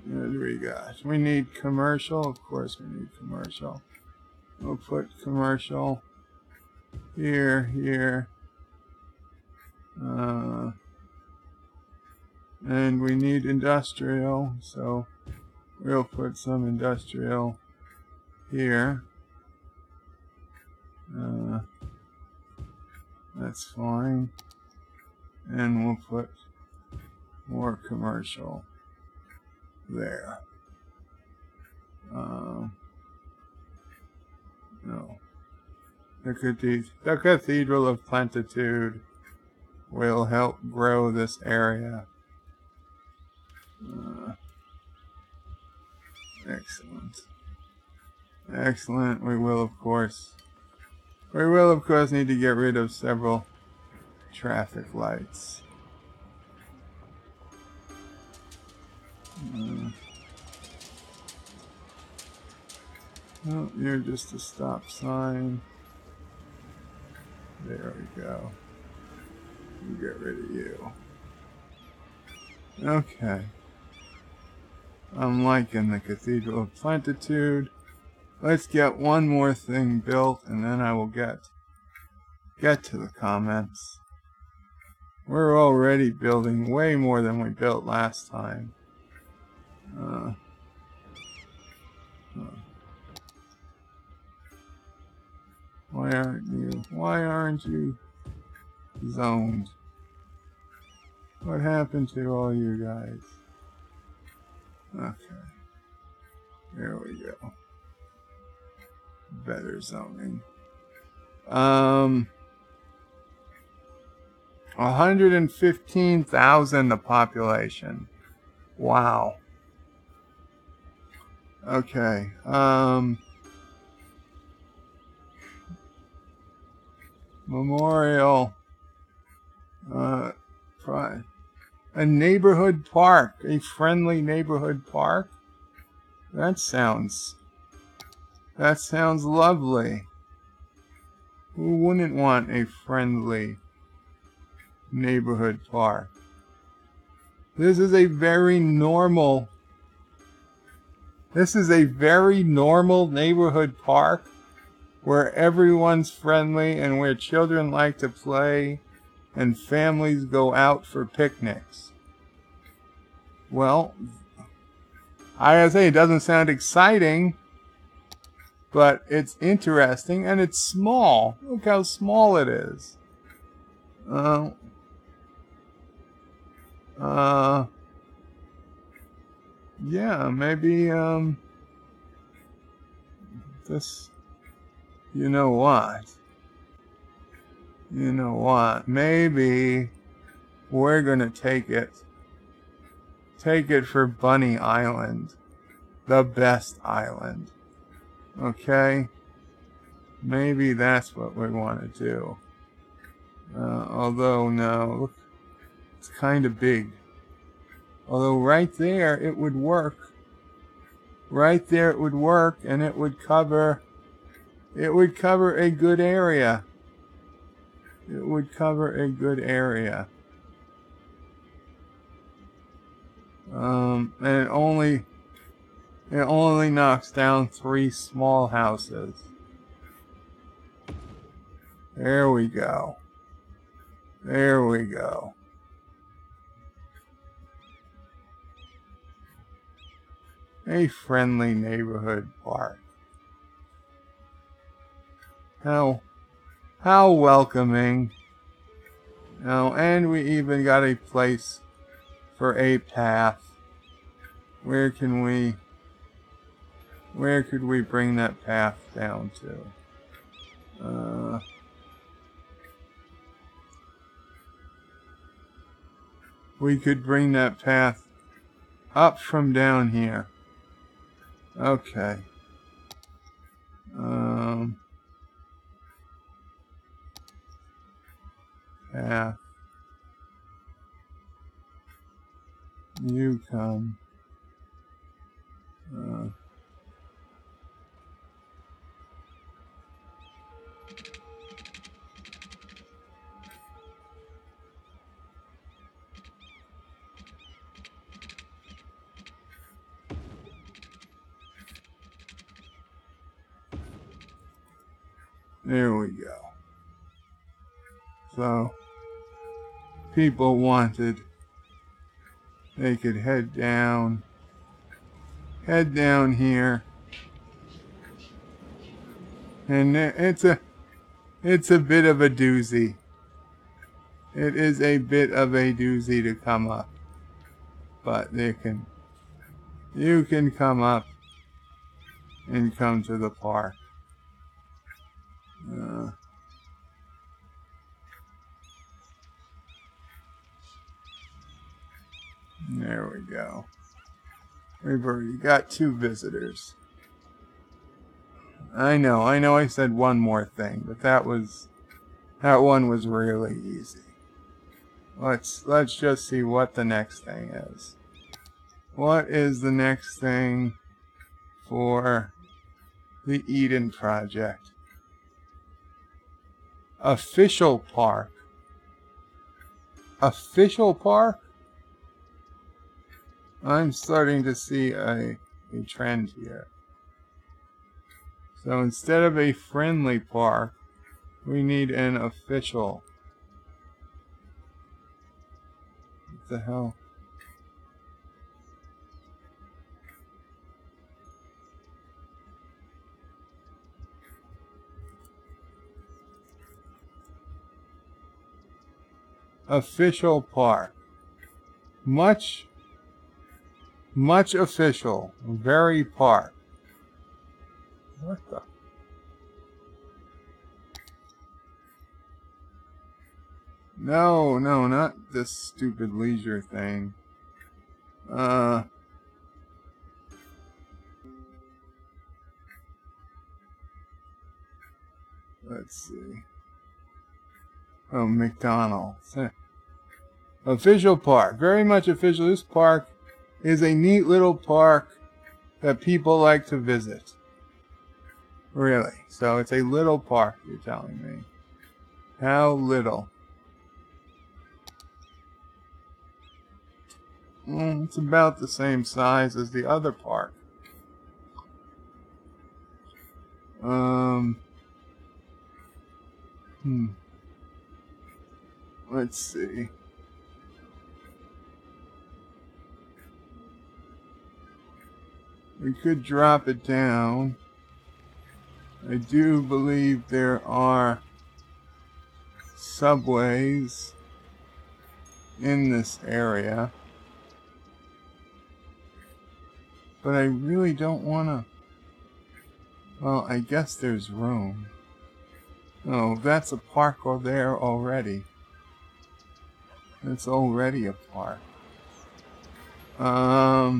what do we got? We need commercial. Of course we need commercial. We'll put commercial here, here. And we need industrial, so we'll put some industrial here. That's fine. And we'll put more commercial there. No. The Cathedral of Plentitude will help grow this area. Excellent. Excellent. We will, of course, need to get rid of several traffic lights. Oh, you're just a stop sign. There we go. We'll get rid of you. Okay. I'm liking the Cathedral of Plentitude. Let's get one more thing built, and then I will get to the comments. We're already building way more than we built last time. Why aren't you zoned? What happened to all you guys? Okay. There we go. Better zoning. 115,000 the population. Wow. Okay. Memorial. A neighborhood park. A friendly neighborhood park. That sounds lovely. Who wouldn't want a friendly neighborhood park? This is a very normal neighborhood park where everyone's friendly and where children like to play and families go out for picnics. Well, I gotta say, it doesn't sound exciting, But it's interesting, and it's small. Look how small it is. Yeah, maybe, this, you know what? You know what? Maybe we're gonna take it for Bunny Island. The best island. Okay? Maybe that's what we want to do. Although, no, look, it's kind of big. Although right there it would work. Right there it would work, and it would cover a good area. It would cover a good area. And it only knocks down 3 small houses. There we go. There we go. A friendly neighborhood park. How welcoming. Oh, and we even got a place for a path. Where could we bring that path down to? We could bring that path up from down here. Okay. Path. You come. There we go. So, people wanted, they could head down here, and it's a bit of a doozy. It is a bit of a doozy to come up, but you can come up and come to the park. There we go. We've already got 2 visitors. I know I said one more thing, but that one was really easy. Let's just see what the next thing is. What is the next thing for the Eden Project? Official park. Official park? I'm starting to see a trend here. So instead of a friendly park, we need an official. What the hell? Official park. Much official. Very park. What the? No, not this stupid leisure thing. Let's see. Oh, McDonald's. Official park. Very much official. This park is a neat little park that people like to visit. Really. So it's a little park, you're telling me. How little? It's about the same size as the other park. Let's see. We could drop it down. I do believe there are subways in this area. But I really don't want to... Well, I guess there's room. Oh, that's a park over there already. It's already a park. Huh.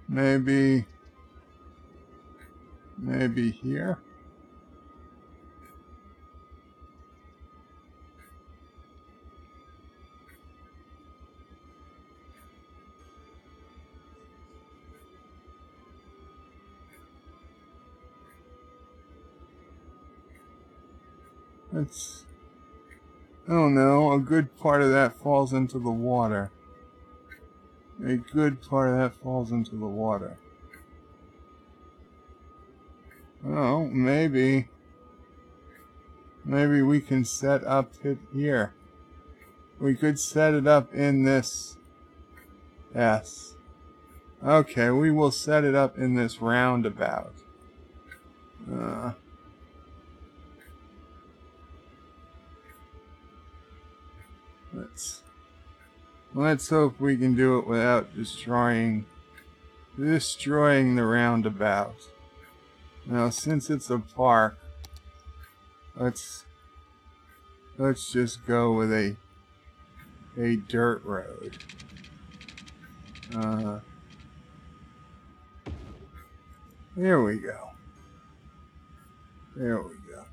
Maybe here? It's... Oh no, a good part of that falls into the water. A good part of that falls into the water. Oh, maybe we can set up it here. We could set it up in this. Yes. Okay, we will set it up in this roundabout. Let's hope we can do it without destroying the roundabout. Now, since it's a park, let's just go with a dirt road. There we go. There we go.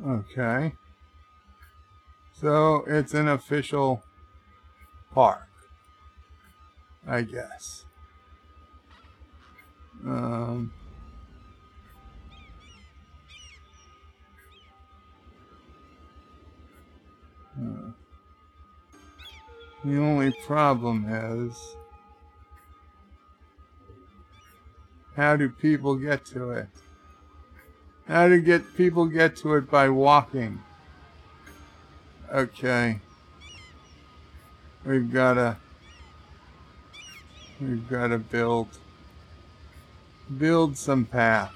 Okay. So it's an official park, I guess. The only problem is, how do people get to it? How do people get to it by walking? Okay. We've gotta build some path.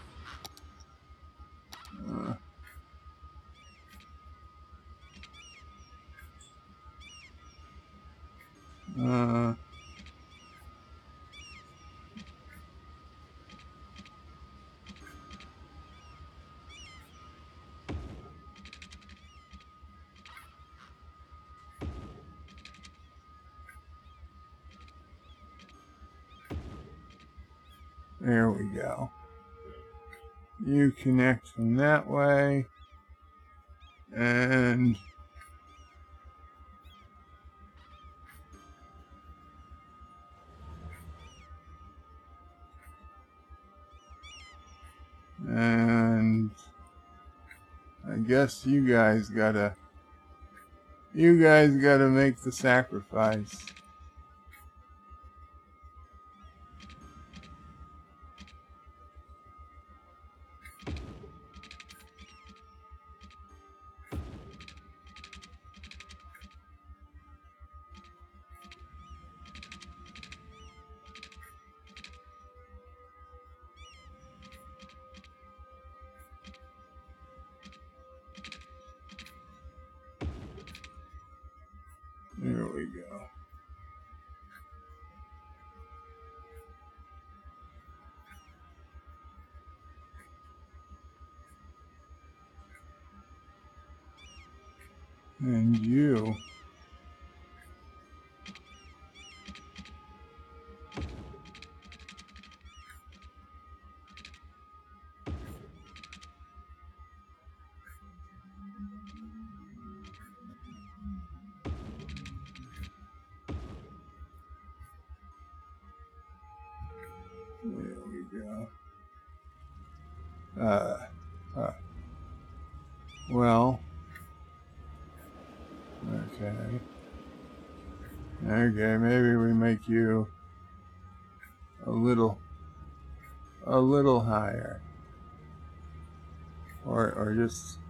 There we go. You connect from that way. And I guess you guys gotta make the sacrifice. There we go. And you. There we go. Well, Okay. Okay, maybe we make you a little higher. Or just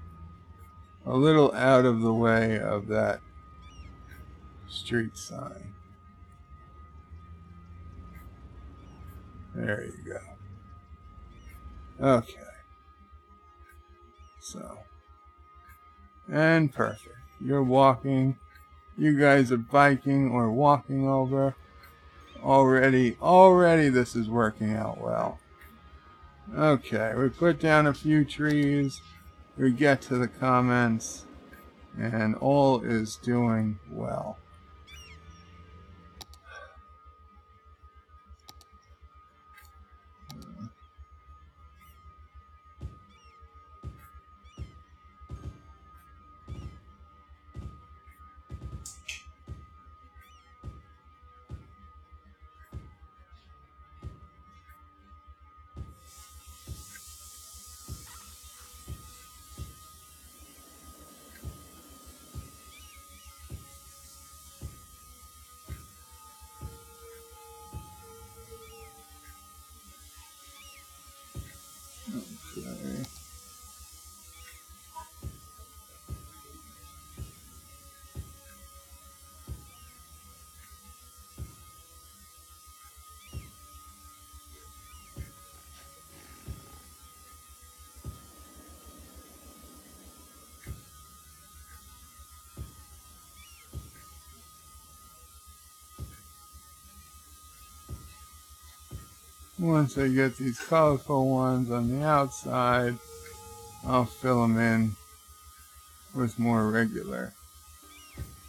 a little out of the way of that street sign. There you go. Okay. So. And perfect. You're walking. You guys are biking or walking over. Already this is working out well. Okay, we put down a few trees. We get to the comments. And all is doing well. Okay. Once I get these colorful ones on the outside, I'll fill them in with more regular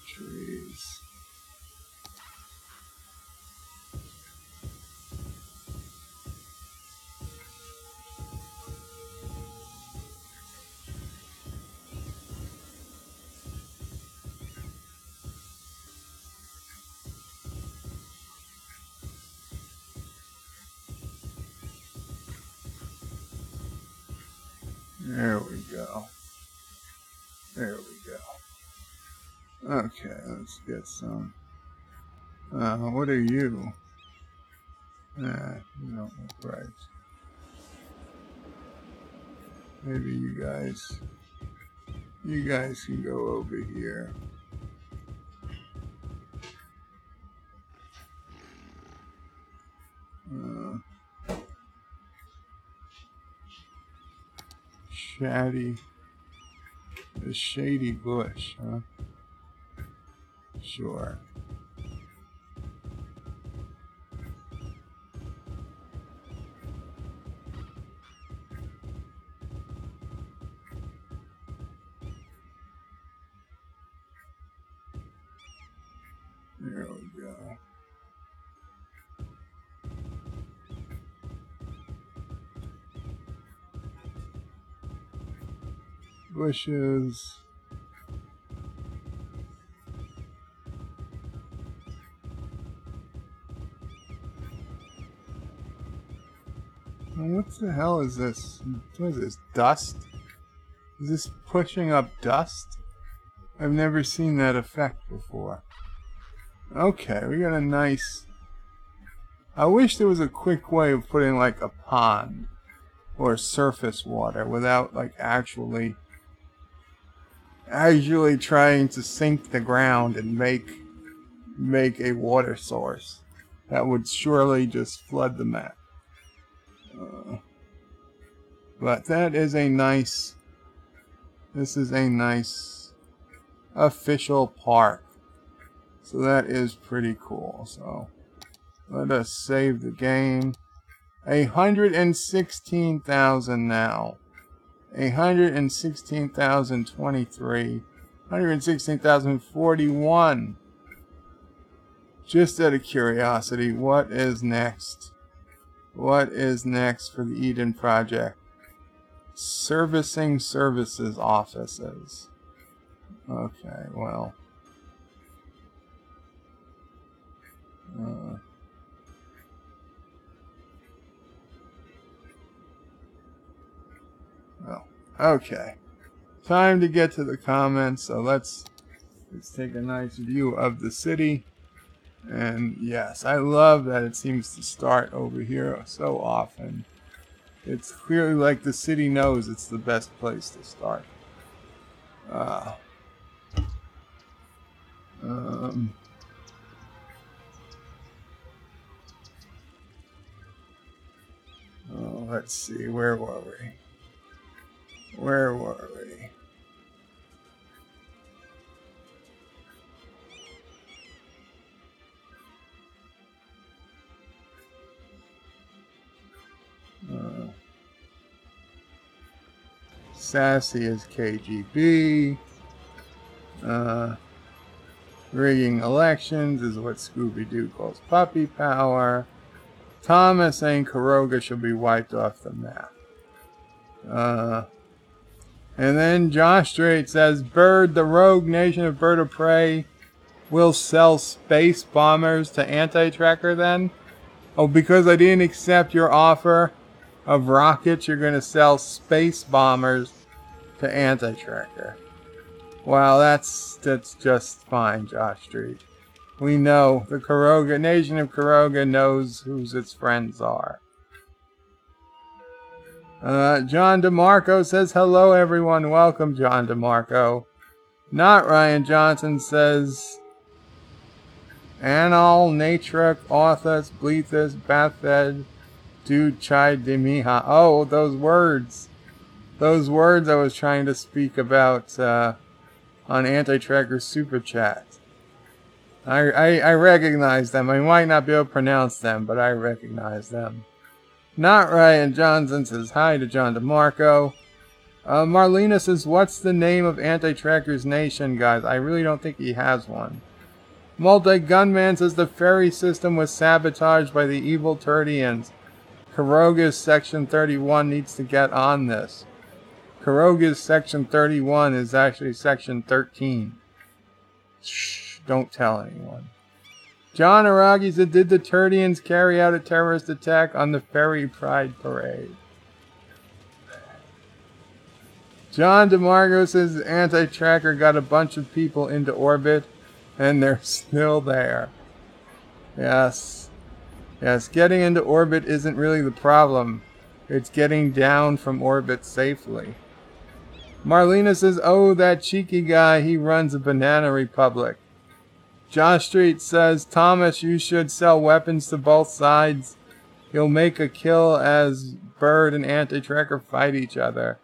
trees. There we go. There we go. Okay, let's get some. What are you? You don't look right. Maybe you guys can go over here. The shady bush, huh? Sure. There we go. Bushes. What the hell is this? What is this? Dust? Is this pushing up dust? I've never seen that effect before. Okay, we got a nice... I wish there was a quick way of putting like a pond or surface water without like actually trying to sink the ground and make a water source. That would surely just flood the map. But that is a nice... This is a nice official park. So that is pretty cool. So let us save the game. 116,000 now. 116,023. 116,041. Just out of curiosity, what is next? What is next for the Eden Project? Servicing services offices. Okay, well. Well, okay. Time to get to the comments, so let's Let's take a nice view of the city. And yes, I love that it seems to start over here so often. It's clearly like the city knows it's the best place to start. Let's see, where were we? Where were we? Sassy is KGB. Rigging elections is what Scooby-Doo calls puppy power. Thomas saying Karoga should be wiped off the map. And then Josh Strait says, Bird, the rogue nation of Bird of Prey, will sell space bombers to Anti-Tracker then? Oh, because I didn't accept your offer of rockets, you're going to sell space bombers to Anti-Tracker. Well, that's just fine, Josh Street. We know the Karoga nation of Karoga knows who its friends are. John DeMarco says, hello everyone. Welcome, John DeMarco. Not Ryan Johnson says, Anal, Natruk, Authus, Bleethus, Bathed, Du Chai Demiha. Oh, those words. Those words I was trying to speak about on Anti-Tracker's Super Chat. I recognize them. I might not be able to pronounce them, but I recognize them. Not Ryan Johnson says hi to John DeMarco. Marlena says, what's the name of Anti-Tracker's nation, guys? I really don't think he has one. Multi-Gunman says the ferry system was sabotaged by the evil Turdians. Karoga's Section 31 needs to get on this. Karoga's Section 31 is actually Section 13. Shh, don't tell anyone. John Aragi said, did the Turdians carry out a terrorist attack on the Ferry Pride Parade? John DeMarco says, Anti-Tracker got a bunch of people into orbit, and they're still there. Yes. Yes, getting into orbit isn't really the problem. It's getting down from orbit safely. Marlena says, oh, that cheeky guy, he runs a banana republic. Josh Street says, Thomas, you should sell weapons to both sides. You'll make a kill as Bird and Anti-Tracker fight each other.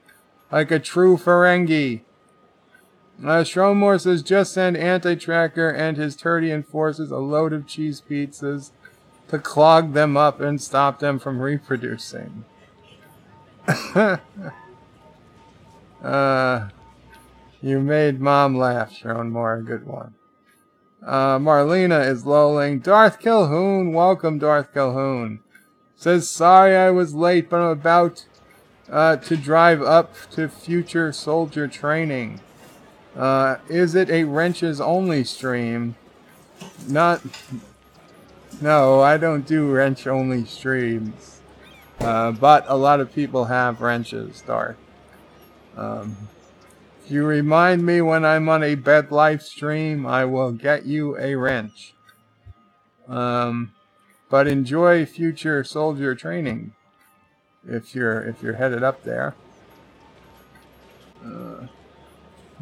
Like a true Ferengi. Shromore says, just send Anti-Tracker and his Turdian forces a load of cheese pizzas to clog them up and stop them from reproducing. You made Mom laugh, Shromore. A good one. Marlena is lolling. Darth Calhoun, welcome, Darth Calhoun. Says, sorry I was late, but I'm about to drive up to future soldier training. Is it a wrenches only stream? No, I don't do wrench only streams. But a lot of people have wrenches, Darth. If you remind me when I'm on a Bed Life stream, I will get you a wrench. But enjoy future soldier training if you're headed up there.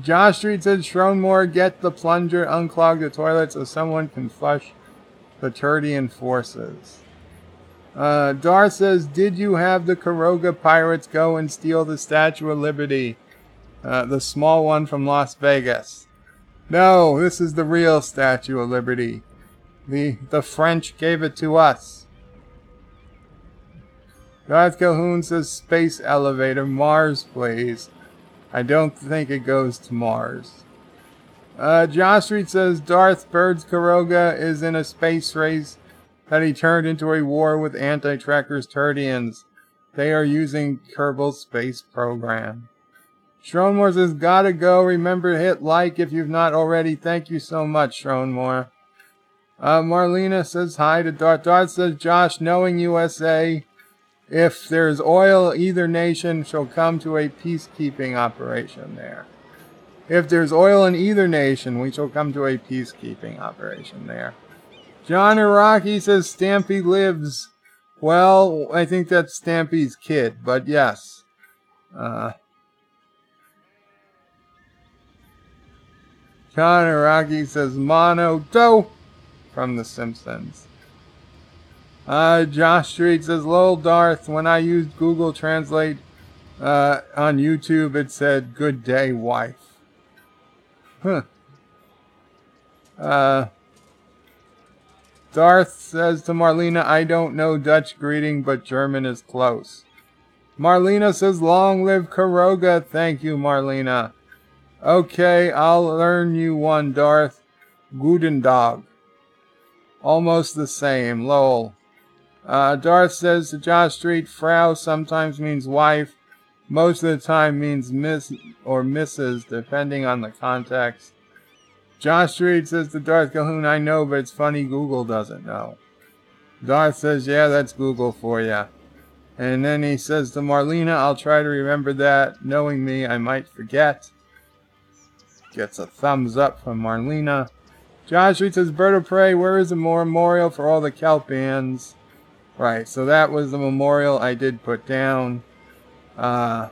Josh Street said, Shronmore, get the plunger, unclog the toilet so someone can flush the Turdian forces. Darth says, did you have the Karoga pirates go and steal the Statue of Liberty? The small one from Las Vegas. No, this is the real Statue of Liberty. The French gave it to us. Darth Calhoun says, space elevator, Mars, please. I don't think it goes to Mars. Josh Street says, Darth Bird's Karoga is in a space race that he turned into a war with Anti-Tracker's Turdians. They are using Kerbal Space Program. Shronmore says, gotta go. Remember to hit like if you've not already. Thank you so much, Shronmore. Marlena says hi to Darth. Darth says, Josh, knowing USA, if there's oil, either nation shall come to a peacekeeping operation there. If there's oil in either nation, we shall come to a peacekeeping operation there. John Iraqi says Stampy lives. Well, I think that's Stampy's kid, but yes. John Iraqi says Mono Do from The Simpsons. Josh Street says, lol Darth, when I used Google Translate on YouTube, it said, good day, wife. Huh. Darth says to Marlena, I don't know Dutch greeting, but German is close. Marlena says, long live Karoga. Thank you, Marlena. Okay, I'll learn you one, Darth. Guten Dog. Almost the same, lol. Darth says to Josh Street, Frau sometimes means wife. Most of the time means Miss or Mrs., depending on the context. Josh Street says to Darth Calhoun, I know, but it's funny Google doesn't know. Darth says, yeah, that's Google for ya. And then he says to Marlena, I'll try to remember that. Knowing me, I might forget. Gets a thumbs up from Marlena. Josh Street says, Bird of Prey, where is the memorial for all the Kelpians? Right, so that was the memorial I did put down. Marlena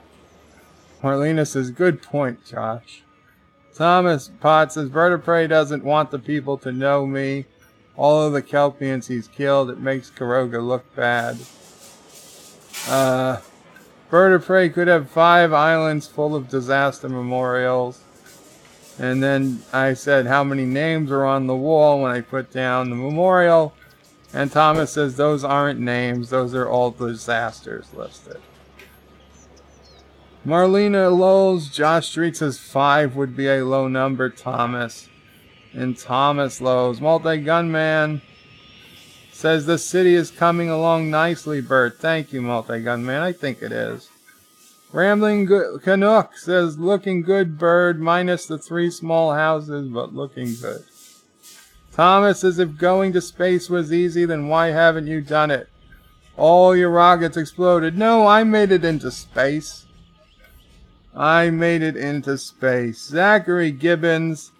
says, good point, Josh. Thomas Potts says, Bird of Prey doesn't want the people to know me. All of the Kelpians he's killed, it makes Karoga look bad. Bird of Prey could have 5 islands full of disaster memorials. And then I said how many names are on the wall when I put down the memorial. And Thomas says those aren't names, those are all disasters listed. Marlena lolls. Josh Street says 5 would be a low number, Thomas. And Thomas lolls. Multi-Gunman says the city is coming along nicely, Bert. Thank you, Multi-Gunman. I think it is. Rambling Canuck says looking good, Bird. Minus the 3 small houses, but looking good. Thomas says, if going to space was easy, then why haven't you done it? All your rockets exploded. No, I made it into space. I made it into space. Zachary Gibbons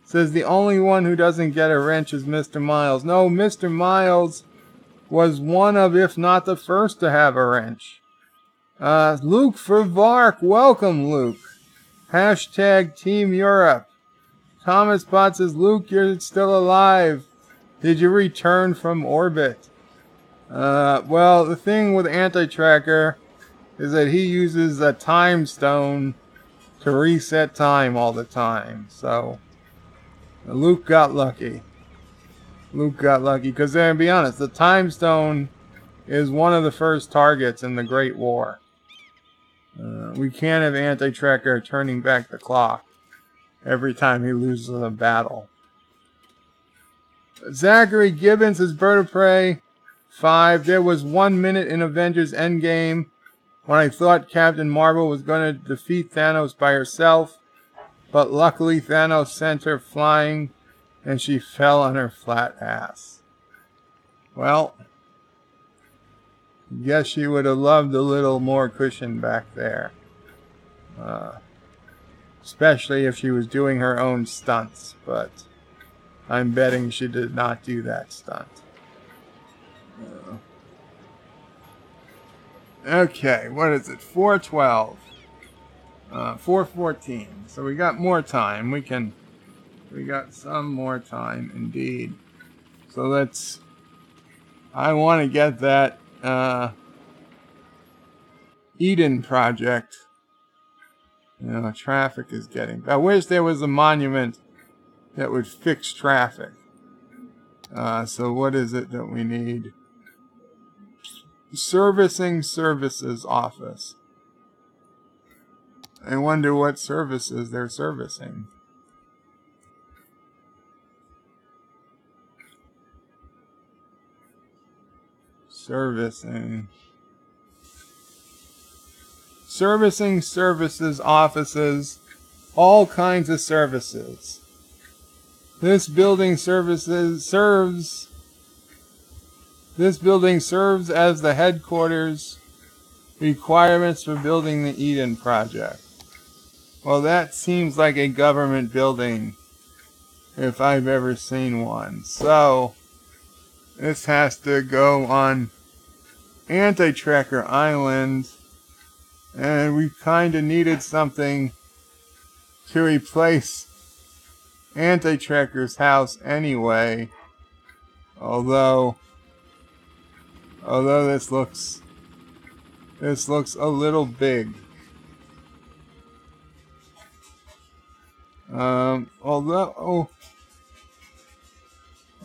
says the only one who doesn't get a wrench is Mr. Miles. No, Mr. Miles was one of, if not the first to have a wrench. Luke for Vark. Welcome, Luke. Hashtag Team Europe. Thomas Potts says, Luke, you're still alive. Did you return from orbit? Well, the thing with Anti-Tracker is that he uses a time stone to reset time all the time. So, Luke got lucky. Luke got lucky. Because, to be honest, the time stone is one of the first targets in the Great War. We can't have Anti-Tracker turning back the clock every time he loses a battle. Zachary Gibbons is Bird of Prey 5. There was 1 minute in Avengers Endgame when I thought Captain Marvel was going to defeat Thanos by herself, but luckily Thanos sent her flying and she fell on her flat ass. Well, I guess she would have loved a little more cushion back there. Especially if she was doing her own stunts, but I'm betting she did not do that stunt. Okay, what is it? 4:12. 4:14. So we got more time. We got some more time indeed. So let's. I want to get that Eden project. You know, traffic is getting. I wish there was a monument that would fix traffic. So what is it that we need? Servicing Services Office. I wonder what services they're servicing. Servicing Services Offices. All kinds of services. This building serves as the headquarters. Requirements for building the Eden project. Well, that seems like a government building if I've ever seen one. So, this has to go on Anti-Tracker Island. And we kind of needed something to replace Anti-Tracker's house anyway. Although this looks a little big.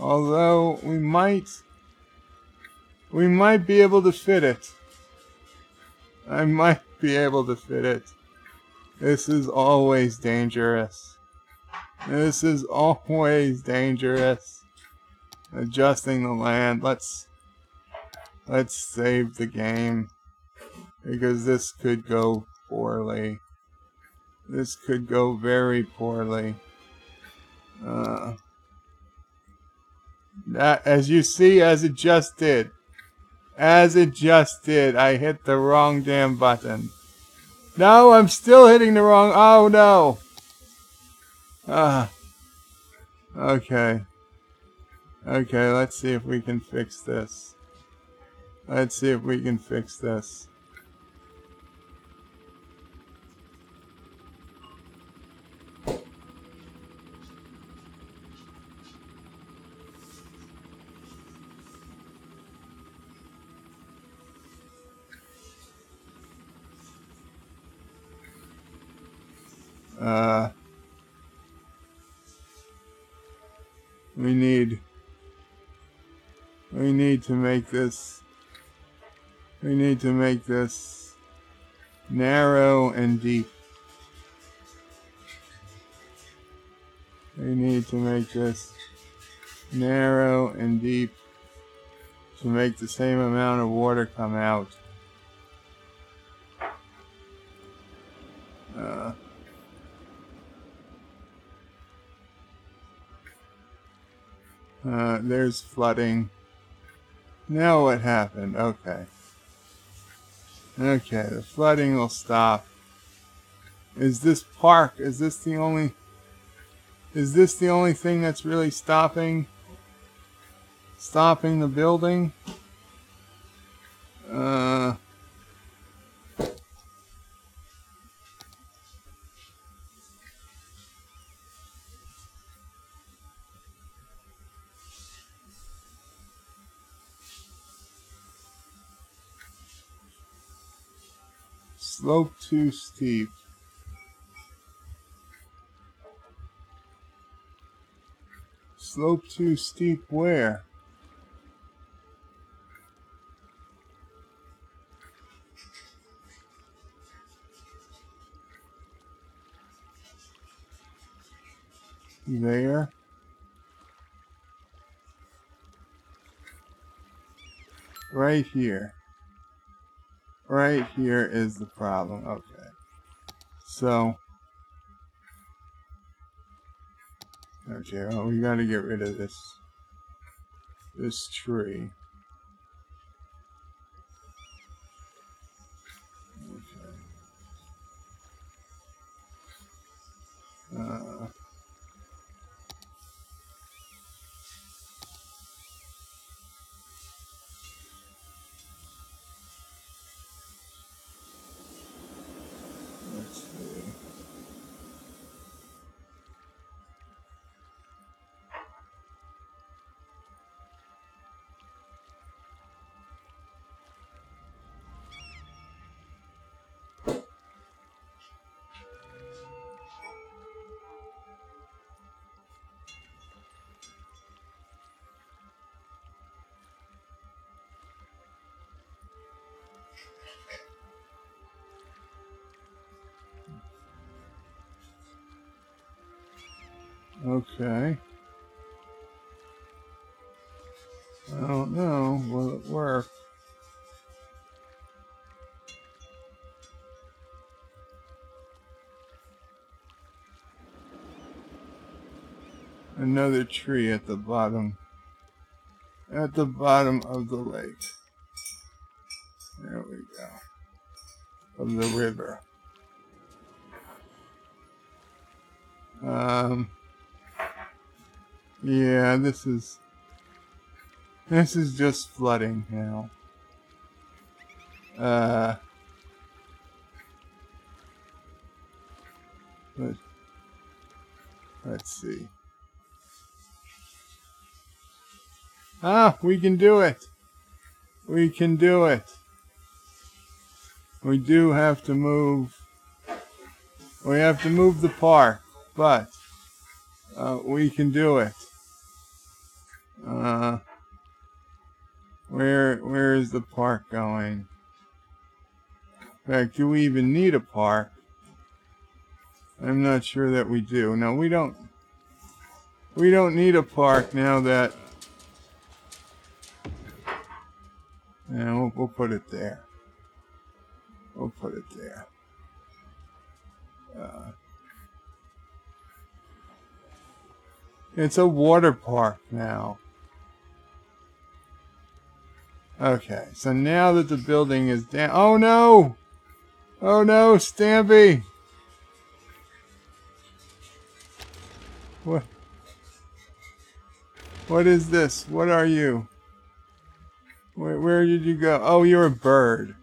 Although we might be able to fit it. I might be able to fit it. This is always dangerous. This is always dangerous. Adjusting the land. Let's save the game, because this could go poorly. This could go very poorly. That, as you see, as it just did, I hit the wrong damn button. No, I'm still hitting the wrong. Oh no. Okay. Okay, let's see if we can fix this. Let's see if we can fix this. We need to make this. We need to make this narrow and deep. We need to make this narrow and deep to make the same amount of water come out. There's flooding. Now what happened? Okay. Okay, the flooding will stop. Is this the only thing that's really stopping the building? Slope too steep. Slope too steep where? There. Right here. Right here is the problem. Okay. So. Okay, well, we gotta get rid of this tree. Okay. Let's see. Okay. I don't know. Will it work? Another tree at the bottom. At the bottom of the lake. There we go. Of the river. Yeah, this is just flooding now. But let's see. Ah, we can do it. We can do it. We do have to move. We have to move the park, but we can do it. Where is the park going? In fact, do we even need a park? I'm not sure that we do. No, we don't. We don't need a park now that. Yeah, we'll put it there. We'll put it there. It's a water park now. Okay, so now that the building is down... Oh no! Oh no, Stampy! What? What is this? What are you? Where did you go? Oh, you're a bird.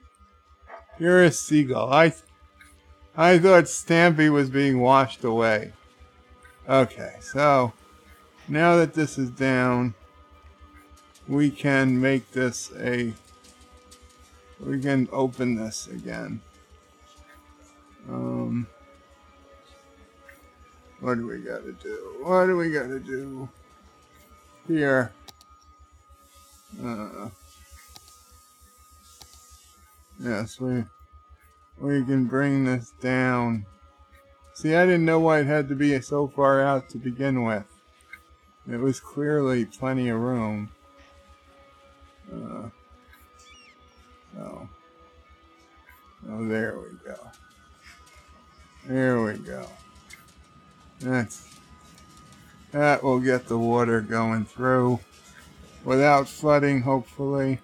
You're a seagull. I thought Stampy was being washed away. Okay, so now that this is down, we can make this a... We can open this again. What do we gotta do? What do we gotta do? Here. Yes, we can bring this down. See, I didn't know why it had to be so far out to begin with. It was clearly plenty of room. Oh, there we go. There we go. That will get the water going through without flooding, hopefully.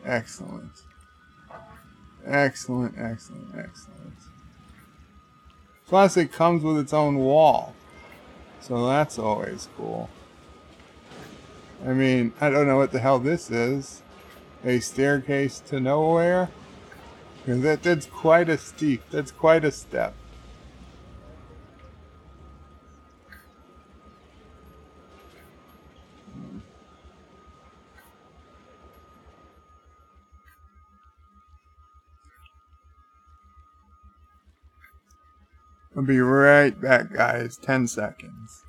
Excellent. Excellent, excellent, excellent. Plus, it comes with its own wall. So that's always cool. I mean, I don't know what the hell this is. A staircase to nowhere? Because that's quite a steep. That's quite a step. I'll be right back, guys. 10 seconds.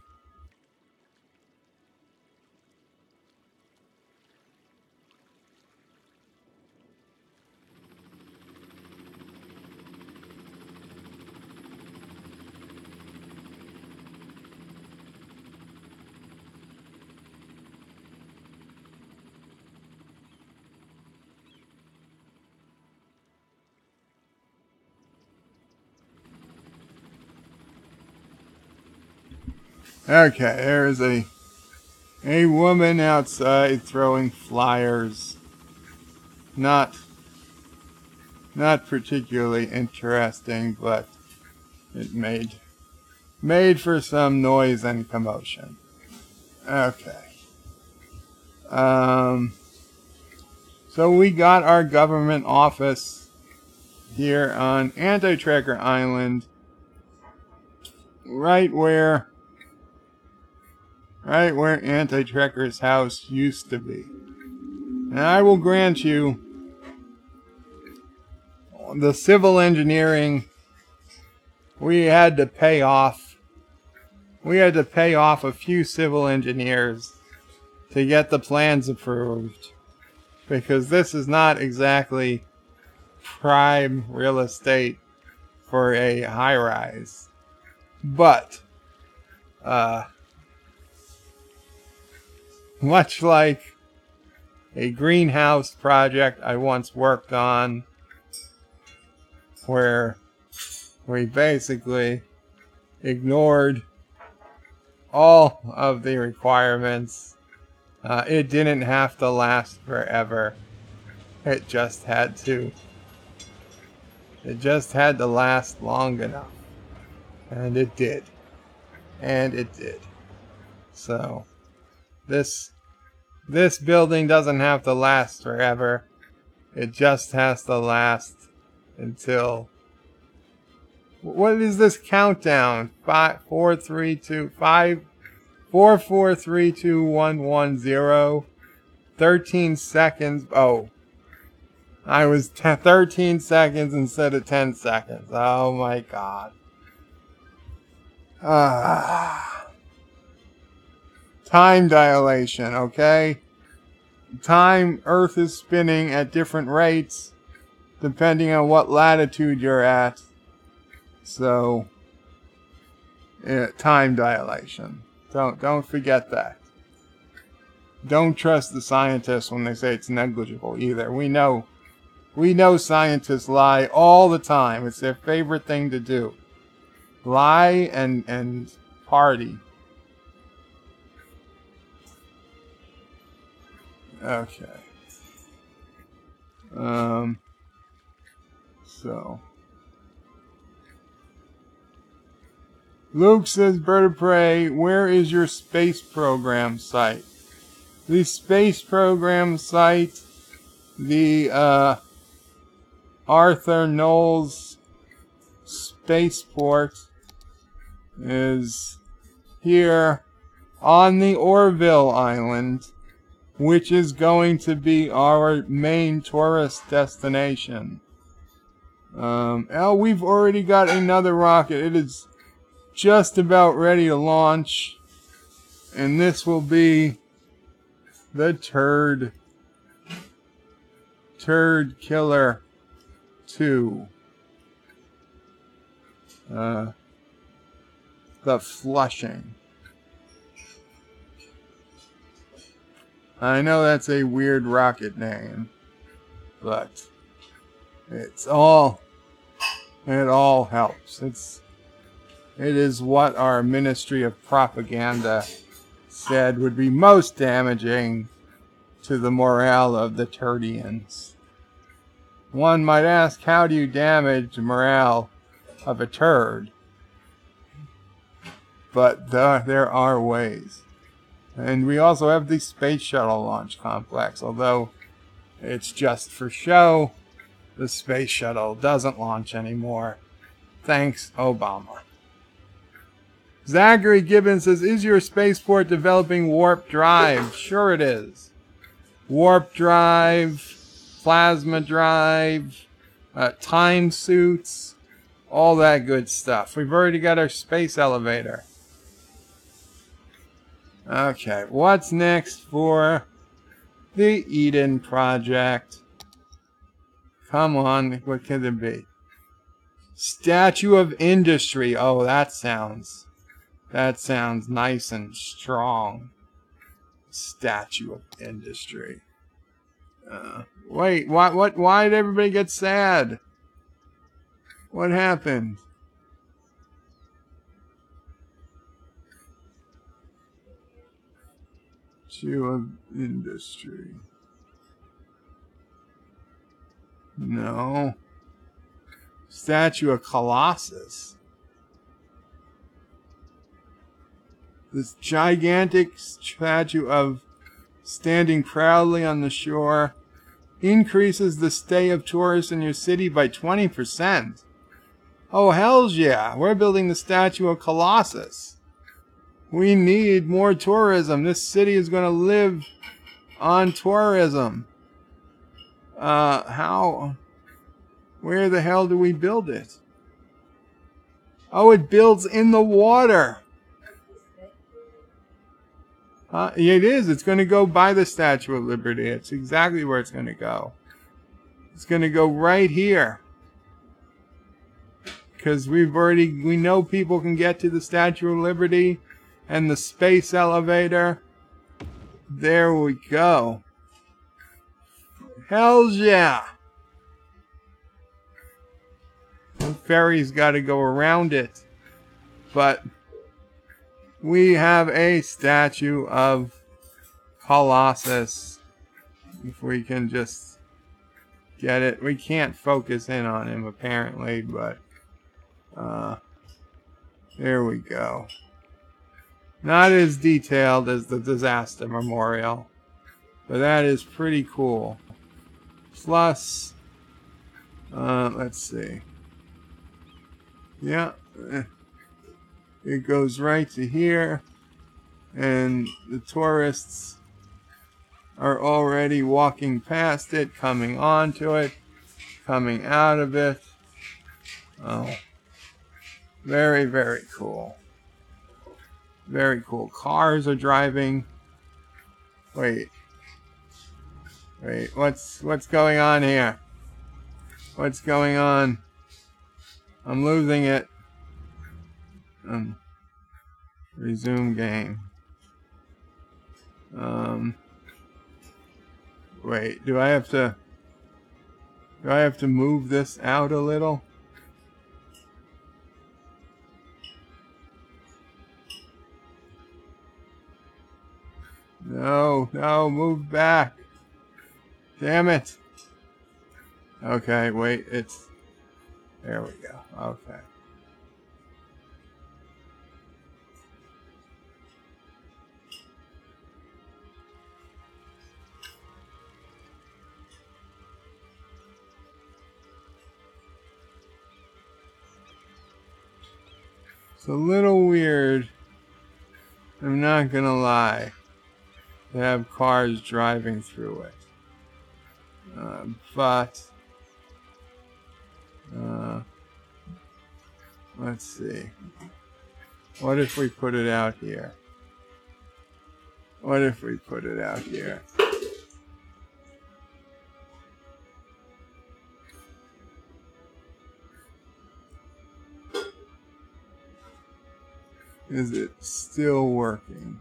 Okay, there is a woman outside throwing flyers. Not particularly interesting, but it made for some noise and commotion. Okay. So we got our government office here on Anti-Tracker Island, right where Anti-Tracker's house used to be. And I will grant you, the civil engineering, we had to pay off a few civil engineers to get the plans approved, because this is not exactly prime real estate for a high-rise. But much like a greenhouse project I once worked on, where we basically ignored all of the requirements. It didn't have to last forever. It just had to last long enough. And it did. And it did. So, this building doesn't have to last forever. It just has to last until... What is this countdown? 5, 4, 3, 2, 5, 4, 4, 3, 2, 1, 1, 0. 13 seconds. Oh. I was 13 seconds instead of 10 seconds. Oh my god. Time dilation, okay? Time, Earth is spinning at different rates depending on what latitude you're at. So, time dilation. Don't forget that. Don't trust the scientists when they say it's negligible either. We know scientists lie all the time. It's their favorite thing to do. Lie and party. Okay. So. Luke says, Bird of Prey, where is your space program site? The space program site, the Arthur Knowles spaceport, is here on the Orville Island, which is going to be our main tourist destination. We've already got another rocket. It is just about ready to launch, and this will be the Turd Killer 2. The Flushing. I know that's a weird rocket name, but it all helps. It is what our Ministry of Propaganda said would be most damaging to the morale of the Turdians. One might ask, how do you damage the morale of a turd? But there are ways. And we also have the Space Shuttle Launch Complex. Although it's just for show, the Space Shuttle doesn't launch anymore. Thanks, Obama. Zachary Gibbons says, is your spaceport developing warp drive? Sure it is. Warp drive, plasma drive, time suits, all that good stuff. We've already got our space elevator. Okay, what's next for the Eden Project? Come on, what could it be? Statue of Industry. Oh, that sounds nice and strong. Statue of Industry. Wait, why did everybody get sad? What happened? Statue of Industry. No. Statue of Colossus. This gigantic statue of standing proudly on the shore increases the stay of tourists in your city by 20%. Oh, hells yeah. We're building the Statue of Colossus. We need more tourism. This city is going to live on tourism. How? Where the hell do we build it? Oh, it builds in the water. It is. It's going to go by the Statue of Liberty. It's exactly where it's going to go. It's going to go right here. Because we know people can get to the Statue of Liberty and the space elevator. There we go. Hells yeah. The ferry's got to go around it. But we have a statue of Colossus. If we can just get it. We can't focus in on him apparently, but There we go. Not as detailed as the disaster memorial, but that is pretty cool. Plus, let's see. Yeah, it goes right to here, and the tourists are already walking past it, coming onto it, coming out of it. Oh, very, very cool. Very cool. Cars are driving. Wait, what's going on here? What's going on? I'm losing it. Resume game. Wait, do I have to move this out a little? No, move back. Damn it. Okay, wait, there we go. Okay. It's a little weird, I'm not gonna lie, to have cars driving through it. But let's see. What if we put it out here? What if we put it out here? Is it still working?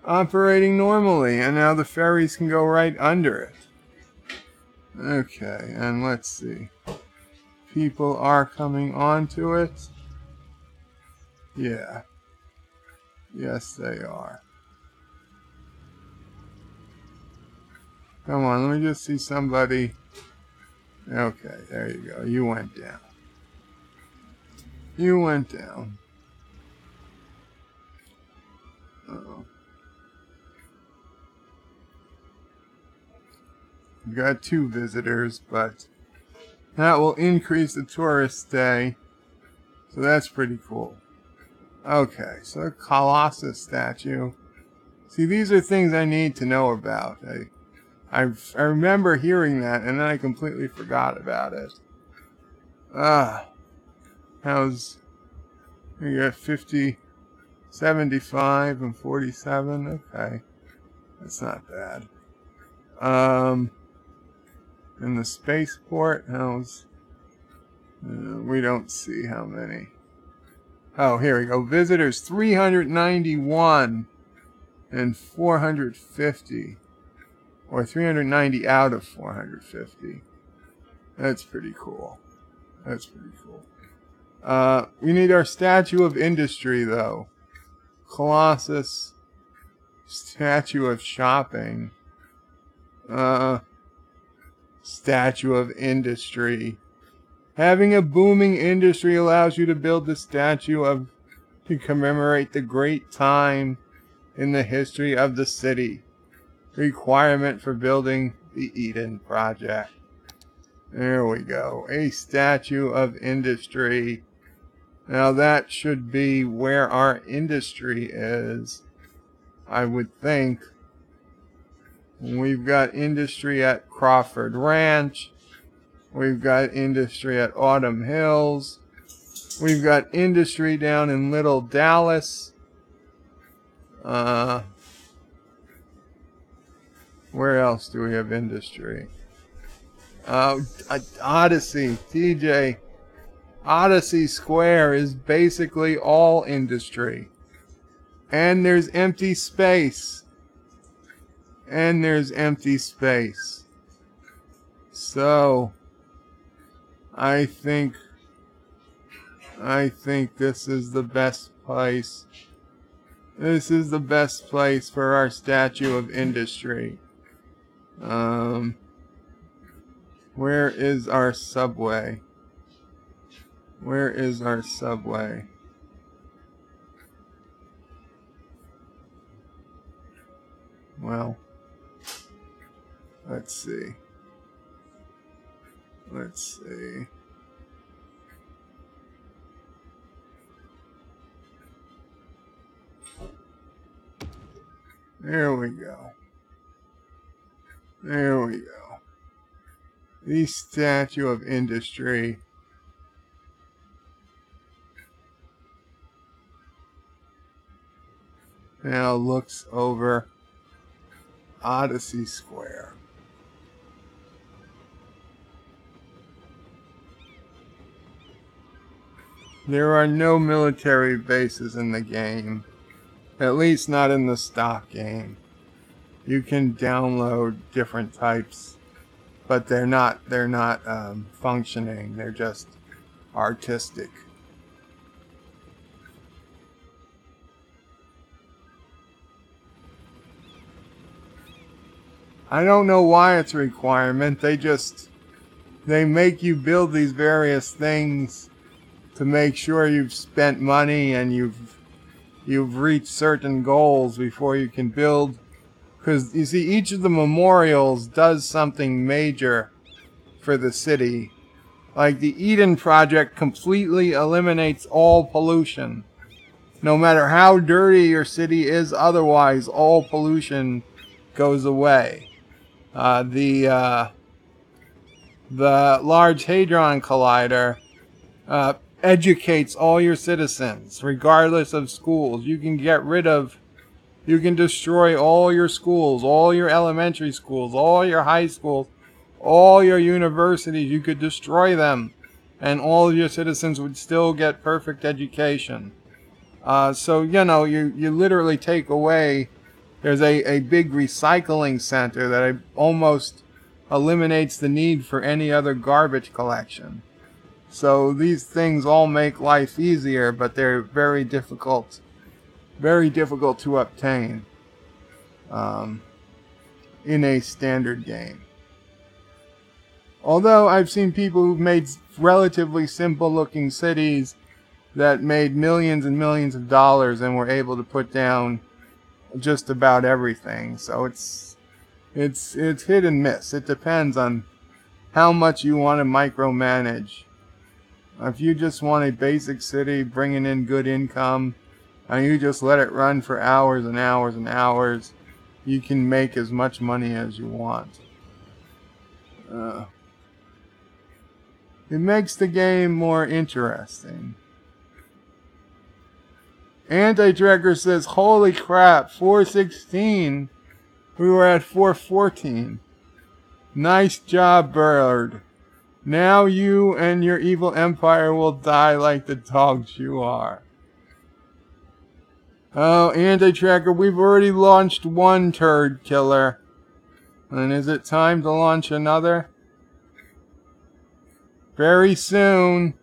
Operating normally, and now the ferries can go right under it. Okay, and let's see. People are coming onto it. Yeah. Yes, they are. Come on, let me just see somebody. Okay, there you go. You went down. You went down. Uh-oh. We got 2 visitors, but that will increase the tourist stay. So that's pretty cool. Okay, so Colossus statue. See, these are things I need to know about. I remember hearing that, and then I completely forgot about it. How's... We got 50, 75, and 47. Okay. That's not bad. In the spaceport, how's... we don't see how many. Oh, here we go. Visitors, 391 and 450. Or 390 out of 450. That's pretty cool. That's pretty cool. We need our statue of industry, though. Colossus. Statue of shopping. Statue of industry. Having a booming industry allows you to build the statue to commemorate the great time in the history of the city. Requirement for building the Eden Project. There we go. A statue of industry. Now that should be where our industry is, I would think. We've got industry at Crawford Ranch. We've got industry at Autumn Hills. We've got industry down in Little Dallas. Where else do we have industry? Odyssey, TJ. Odyssey Square is basically all industry. And there's empty space. And there's empty space. So, I think this is the best place. This is the best place for our statue of industry. Where is our subway? Where is our subway? Well, let's see. Let's see. There we go. There we go. The Statue of Industry. Now looks over Odyssey Square. There are no military bases in the game. At least not in the stock game. You can download different types, but they're not functioning. They're just artistic. I don't know why it's a requirement. They make you build these various things to make sure you've spent money and you've reached certain goals before you can build. Because, you see, each of the memorials does something major for the city. Like the Eden Project completely eliminates all pollution. No matter how dirty your city is otherwise, all pollution goes away. The Large Hadron Collider educates all your citizens, regardless of schools. You can destroy all your schools, all your elementary schools, all your high schools, all your universities. You could destroy them, and all of your citizens would still get perfect education. So, you literally take away. There's a big recycling center that almost eliminates the need for any other garbage collection. So these things all make life easier, but they're very difficult to obtain in a standard game. Although I've seen people who've made relatively simple looking cities that made millions and millions of dollars and were able to put down just about everything. So it's hit and miss. It depends on how much you want to micromanage. If you just want a basic city bringing in good income and you just let it run for hours and hours and hours, you can make as much money as you want. It makes the game more interesting. Anti-Tracker says, holy crap, 416. We were at 414. Nice job, Bird. Now you and your evil empire will die like the dogs you are. Oh, Anti-Tracker, we've already launched one turd killer. And is it time to launch another? Very soon.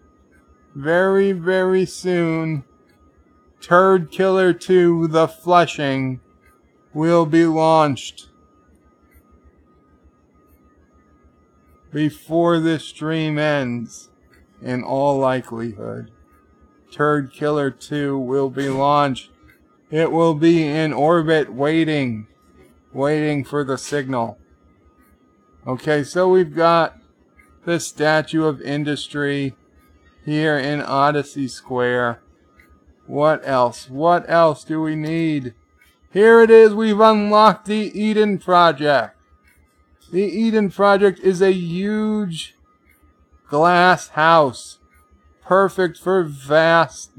Very, very soon. Turd Killer 2, The Flushing, will be launched before this stream ends, in all likelihood. Turd Killer 2 will be launched. It will be in orbit waiting for the signal. Okay, so we've got the Statue of Industry here in Odyssey Square. What else? What else do we need? Here it is. We've unlocked the Eden Project. The Eden Project is a huge glass house. Perfect for vast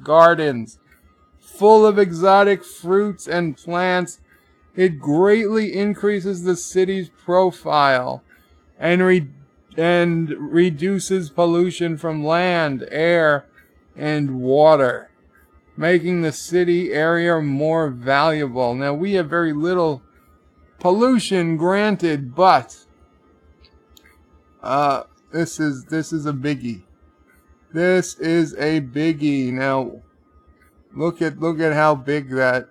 gardens. Full of exotic fruits and plants. It greatly increases the city's profile and reduces pollution from land, air, and water, making the city area more valuable. Now, we have very little pollution, granted, but this is a biggie. This is a biggie. Now, look at how big that.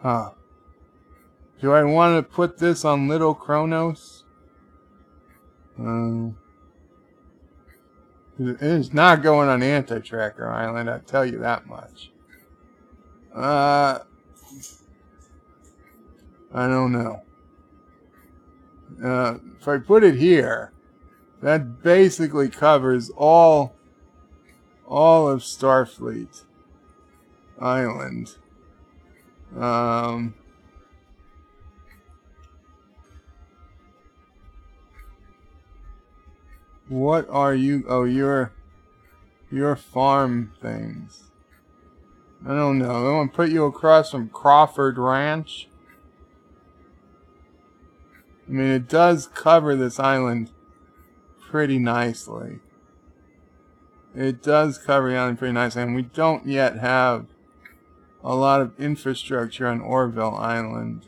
Do I want to put this on Little Kronos? It's not going on Anti-Tracker Island, I'll tell you that much. I don't know. If I put it here, that basically covers all of Starfleet Island. What are you? Oh, your farm things. I don't know. I want to put you across from Crawford Ranch. I mean, it does cover this island pretty nicely. It does cover the island pretty nicely, and we don't yet have a lot of infrastructure on Orville Island.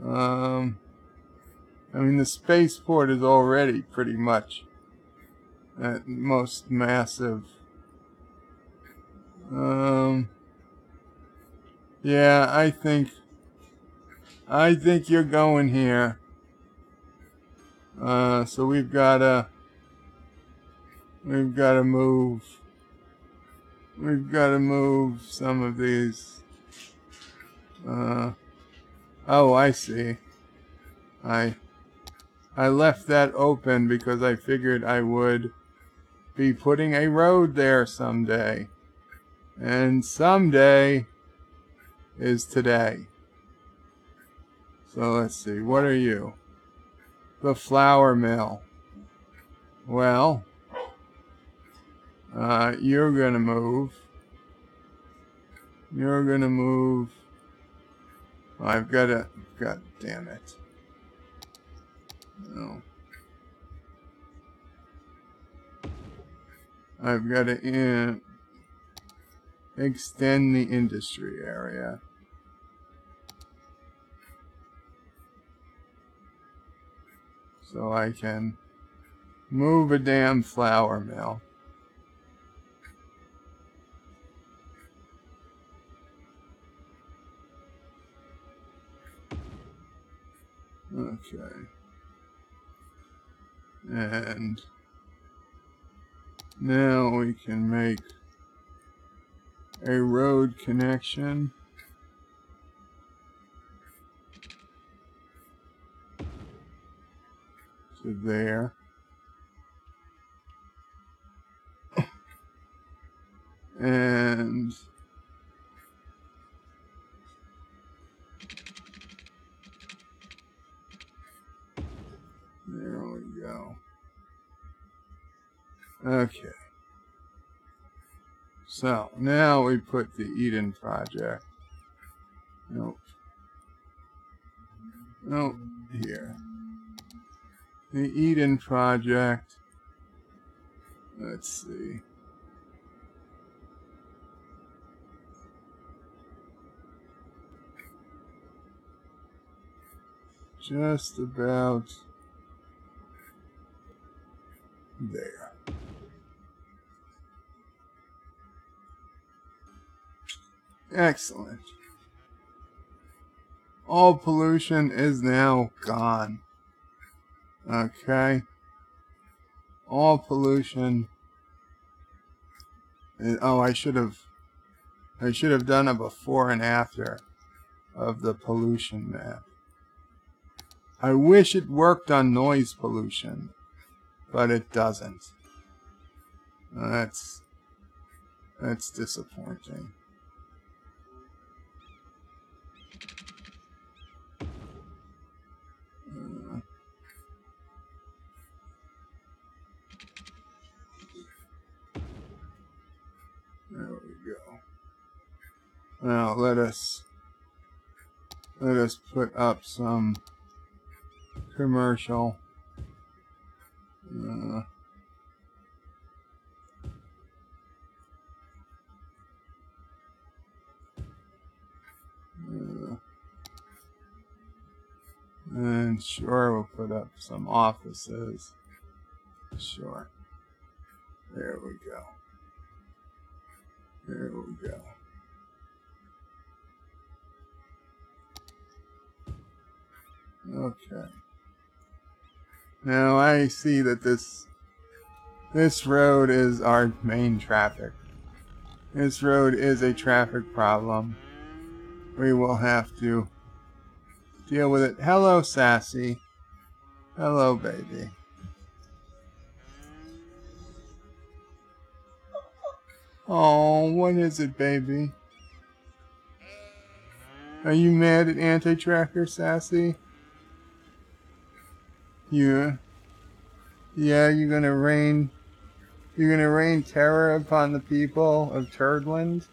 I mean, the spaceport is already pretty much at most massive. Yeah, I think you're going here. So we've gotta move. We've gotta move some of these. Oh, I see. I left that open because I figured I would be putting a road there someday. And someday is today. So let's see, what are you? The flour mill. Well, you're gonna move. You're gonna move. I've gotta, god damn it. No. I've gotta extend the industry area. So I can move a damn flour mill. Okay. And now we can make a road connection. To there. And there we go. Okay. So now we put the Eden project. Nope. Nope. Here. The Eden project. Let's see. Just about there. Excellent. All pollution is now gone. Okay. All pollution. Oh, I should have done a before and after of the pollution map. I wish it worked on noise pollution, but it doesn't. That's disappointing. There we go. Now let us put up some commercial. And sure, we'll put up some offices. Sure. There we go. There we go. Okay. Now I see that this This road is our main traffic. This road is a traffic problem. We will have to deal with it. Hello, Sassy. Hello, baby. Oh, what is it, baby? Are you mad at Anti-Tracker, Sassy? Yeah, you're gonna rain terror upon the people of Turdland?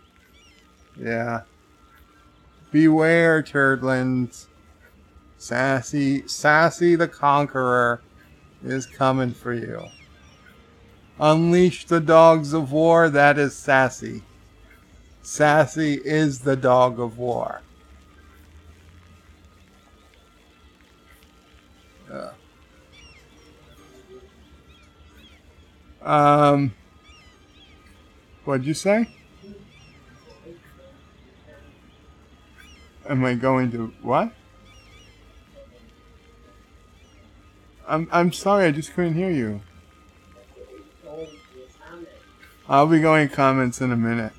Yeah. Beware, Turdlands. Sassy the Conqueror is coming for you. Unleash the dogs of war, that is Sassy. Sassy is the dog of war. What'd you say? Am I going to what? I'm sorry, I just couldn't hear you. I'll be going comments in a minute.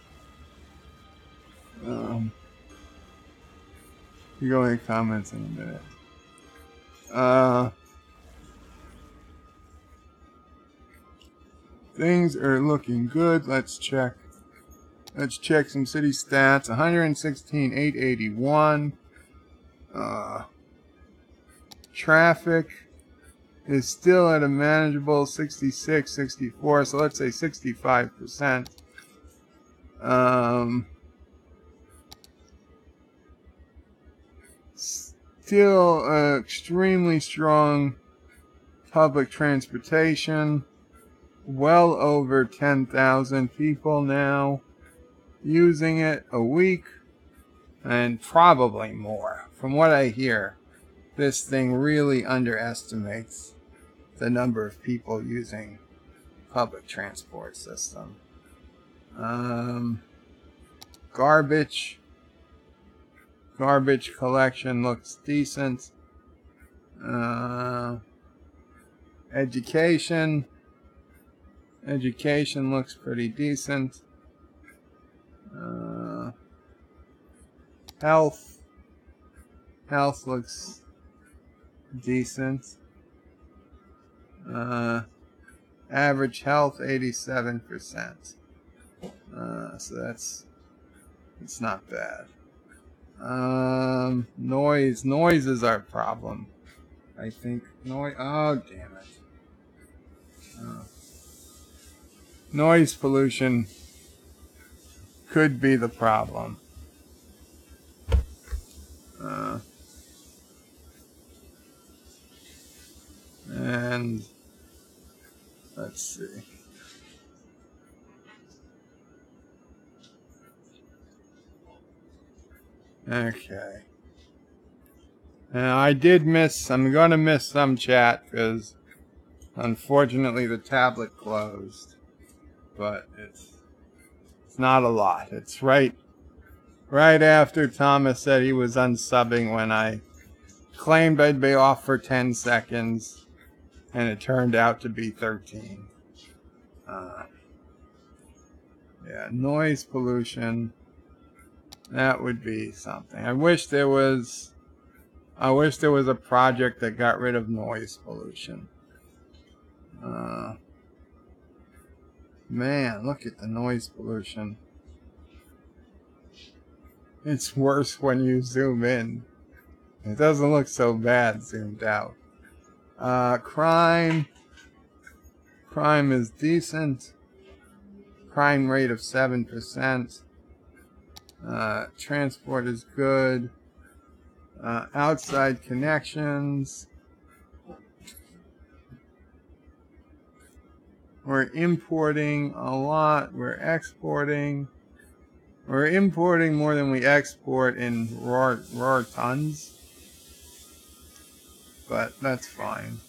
Be going comments in a minute. Things are looking good. Let's check. Let's check some city stats. 116,881. Traffic is still at a manageable 66, 64. So let's say 65%. Still extremely strong public transportation. Well over 10,000 people now using it a week, and probably more. From what I hear, this thing really underestimates the number of people using public transport system. Garbage collection looks decent. Education looks pretty decent. Health looks decent. Average health 87%. So it's not bad. Noise is our problem, I think. Oh, damn it. Noise pollution could be the problem. And let's see. Okay. Now I'm gonna miss some chat because unfortunately the tablet closed. But it's not a lot. It's right after Thomas said he was unsubbing when I claimed I'd be off for 10 seconds, and it turned out to be 13. Yeah, noise pollution. That would be something. I wish there was a project that got rid of noise pollution. Man, look at the noise pollution. It's worse when you zoom in. It doesn't look so bad zoomed out. Crime is decent. Crime rate of 7%. Transport is good. Outside connections. We're importing a lot. We're exporting. We're importing more than we export in raw tons. But that's fine.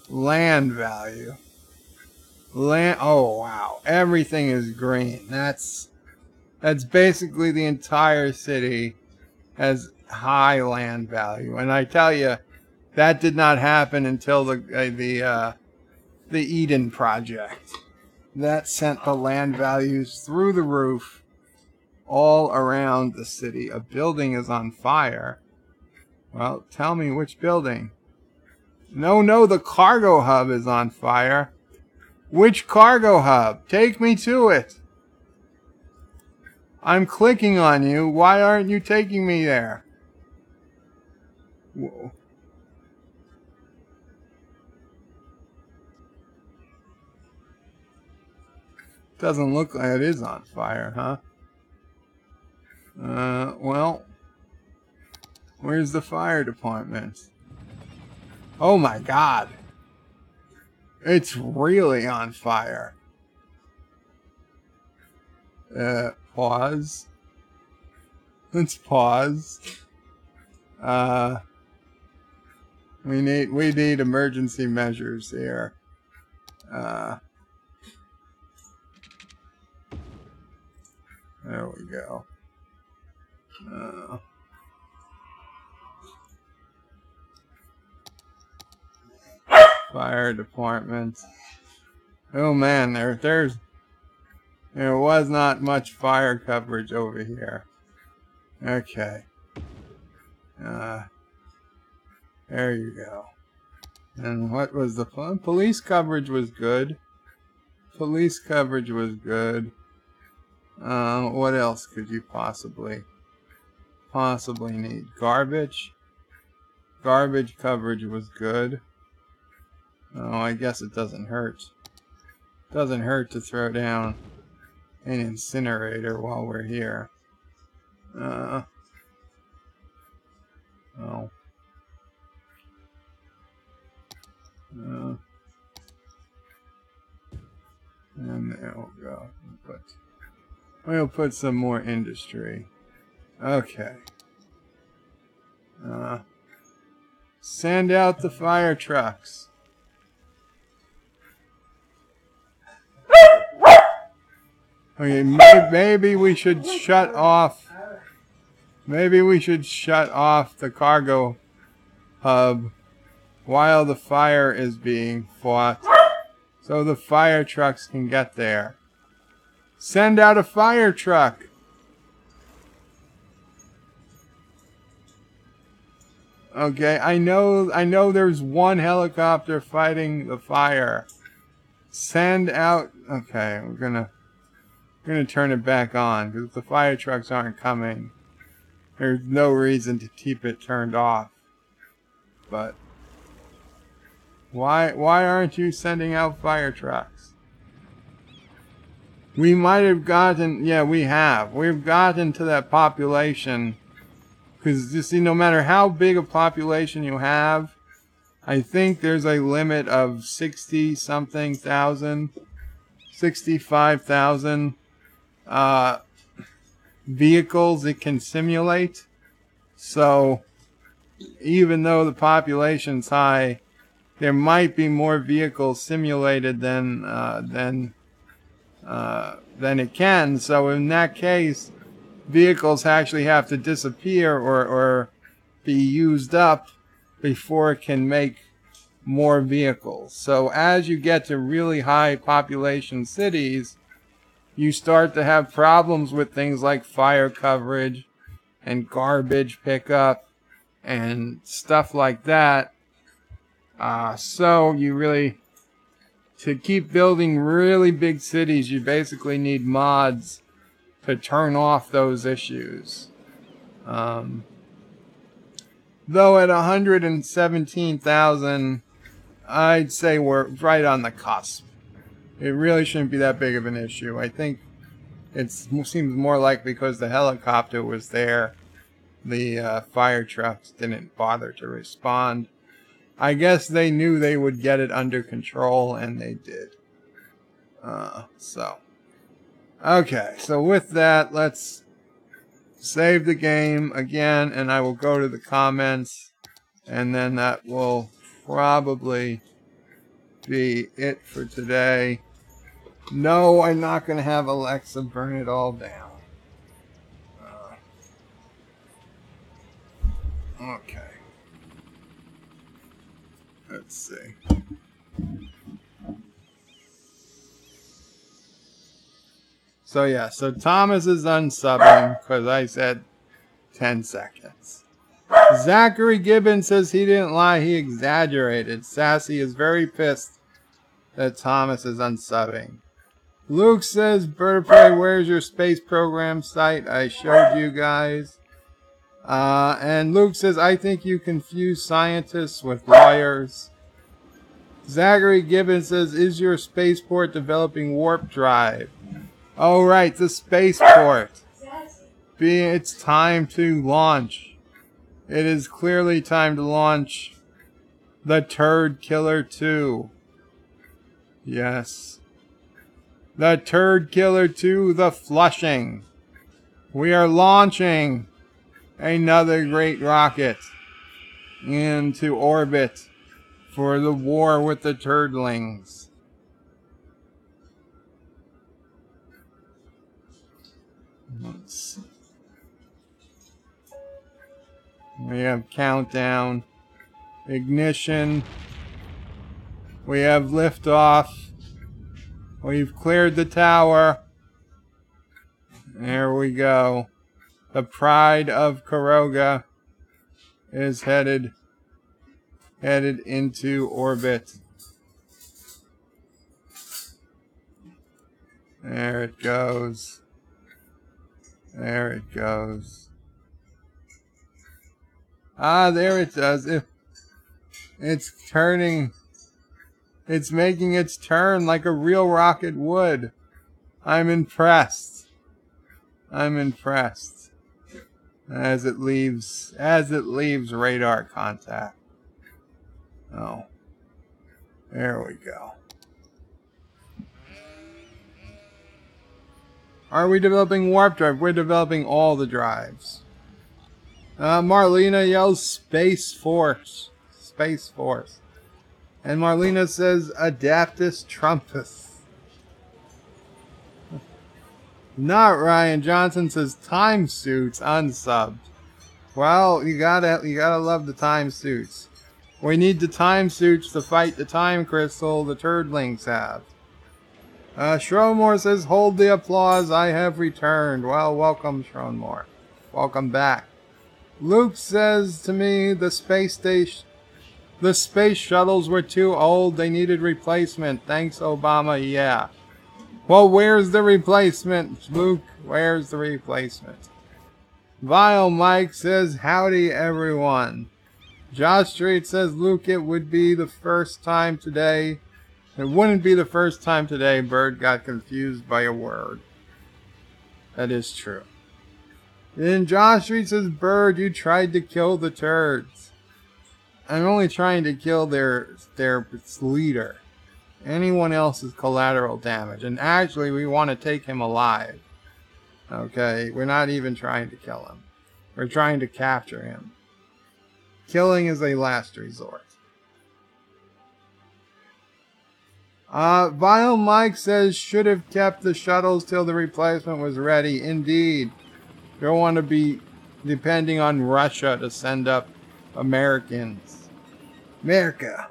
Land value. Oh wow. Everything is green. That's basically the entire city has high land value. And I tell you, That did not happen until the Eden project. That sent the land values through the roof all around the city. A building is on fire. Well, tell me which building. No, the cargo hub is on fire. Which cargo hub? Take me to it. I'm clicking on you. Why aren't you taking me there? Whoa. Doesn't look like it is on fire, huh? Well, where's the fire department? Oh my God. It's really on fire. Pause. Let's pause. We need emergency measures here. There we go. Fire department. Oh man, there was not much fire coverage over here. Okay. There you go. And what was the police coverage was good. Police coverage was good. What else could you possibly need? Garbage. Garbage coverage was good. Oh, I guess it doesn't hurt. Doesn't hurt to throw down an incinerator while we're here. Oh. And there we go. We'll put some more industry. Okay. Send out the fire trucks. Okay, maybe we should shut off. Maybe we should shut off the cargo hub while the fire is being fought, so the fire trucks can get there. Send out a fire truck. Okay, I know there's one helicopter fighting the fire. Send out. Okay, we're gonna turn it back on because if the fire trucks aren't coming, there's no reason to keep it turned off. But why aren't you sending out fire trucks? We might have gotten, yeah, we've gotten to that population, because you see, no matter how big a population you have, I think there's a limit of 65,000 vehicles it can simulate. So even though the population's high, there might be more vehicles simulated than it can. So in that case, vehicles actually have to disappear or be used up before it can make more vehicles. So as you get to really high population cities, you start to have problems with things like fire coverage and garbage pickup and stuff like that. So you really, to keep building really big cities, you basically need mods to turn off those issues. Though at 117,000, I'd say we're right on the cusp. It really shouldn't be that big of an issue. I think it seems more like because the helicopter was there, the fire trucks didn't bother to respond. I guess they knew they would get it under control, and they did. Okay, so with that, let's save the game again, and I will go to the comments, and then that will probably be it for today. No, I'm not going to have Alexa burn it all down. Okay. Let's see. So yeah, so Thomas is unsubbing because I said 10 seconds. Zachary Gibbons says he didn't lie, he exaggerated. Sassy is very pissed that Thomas is unsubbing. Luke says, Bird of Prey, where's your space program site? I showed you guys. And Luke says, I think you confuse scientists with lawyers. Zachary Gibbons says, is your spaceport developing warp drive? Oh, right, the spaceport. It's time to launch. It is clearly time to launch the Turd Killer 2. Yes. The Turd Killer 2, the Flushing. We are launching another great rocket into orbit for the war with the Turdlings. Let's see. We have countdown, ignition. We have liftoff. We've cleared the tower. There we go. The Pride of Karoga is headed into orbit. There it goes. There it goes. Ah, there it does. It's turning. It's making its turn like a real rocket would. I'm impressed. I'm impressed. As it leaves radar contact. Oh. There we go. Are we developing warp drive? We're developing all the drives. Marlena yells Space Force. Space Force. And Marlena says Adaptus Trumpus. Not Ryan Johnson says time suits unsubbed. Well, you gotta love the time suits. We need the time suits to fight the time crystal the Turdlings have. Schroemore says, hold the applause, I have returned. Well, welcome, Schroemore. Welcome back. Luke says to me, the space shuttles were too old, they needed replacement. Thanks, Obama, yeah. Well, where's the replacement, Luke? Where's the replacement? Vile Mike says, howdy, everyone. Josh Street says, Luke, it would be the first time today. It wouldn't be the first time today Bird got confused by a word. That is true. Then Josh Street says, Bird, you tried to kill the Turds. I'm only trying to kill their leader. Anyone else is collateral damage. And actually, we want to take him alive. Okay? We're not even trying to kill him. We're trying to capture him. Killing is a last resort. Vile Mike says, should have kept the shuttles till the replacement was ready. Indeed. Don't want to be depending on Russia to send up Americans. America.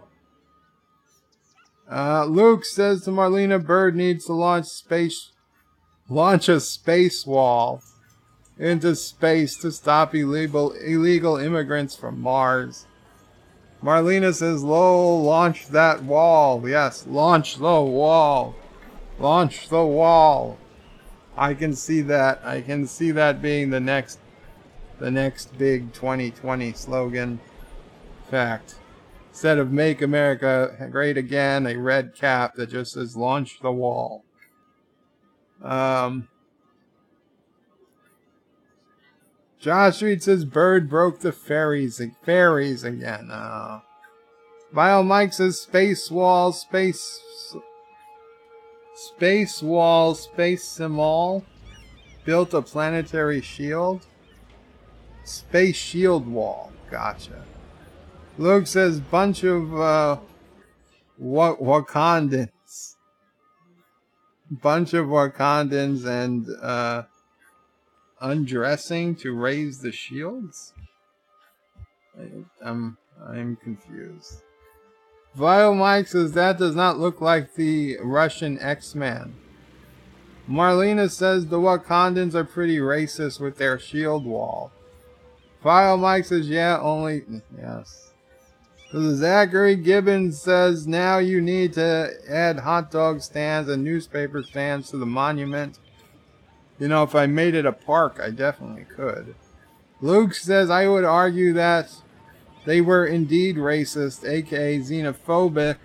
Luke says to Marlena, Bird needs to launch a space wall into space to stop illegal immigrants from Mars. Marlena says, Lowell, launch that wall. Yes, launch the wall. Launch the wall. I can see that. I can see that being the next big 2020 slogan. In fact, instead of Make America Great Again, a red cap that just says launch the wall. Josh Reed says Bird broke the fairies again. Vile Mike says space wall, space Simol built a planetary shield. Space shield wall. Gotcha. Luke says bunch of Wakandans. Bunch of Wakandans and undressing to raise the shields? I'm confused. Vile Mike says that does not look like the Russian X-Man. Marlena says the Wakandans are pretty racist with their shield wall. Vile Mike says yeah, only... Yes. So Zachary Gibbons says now you need to add hot dog stands and newspaper stands to the monument. You know, if I made it a park, I definitely could. Luke says I would argue that they were indeed racist, aka xenophobic.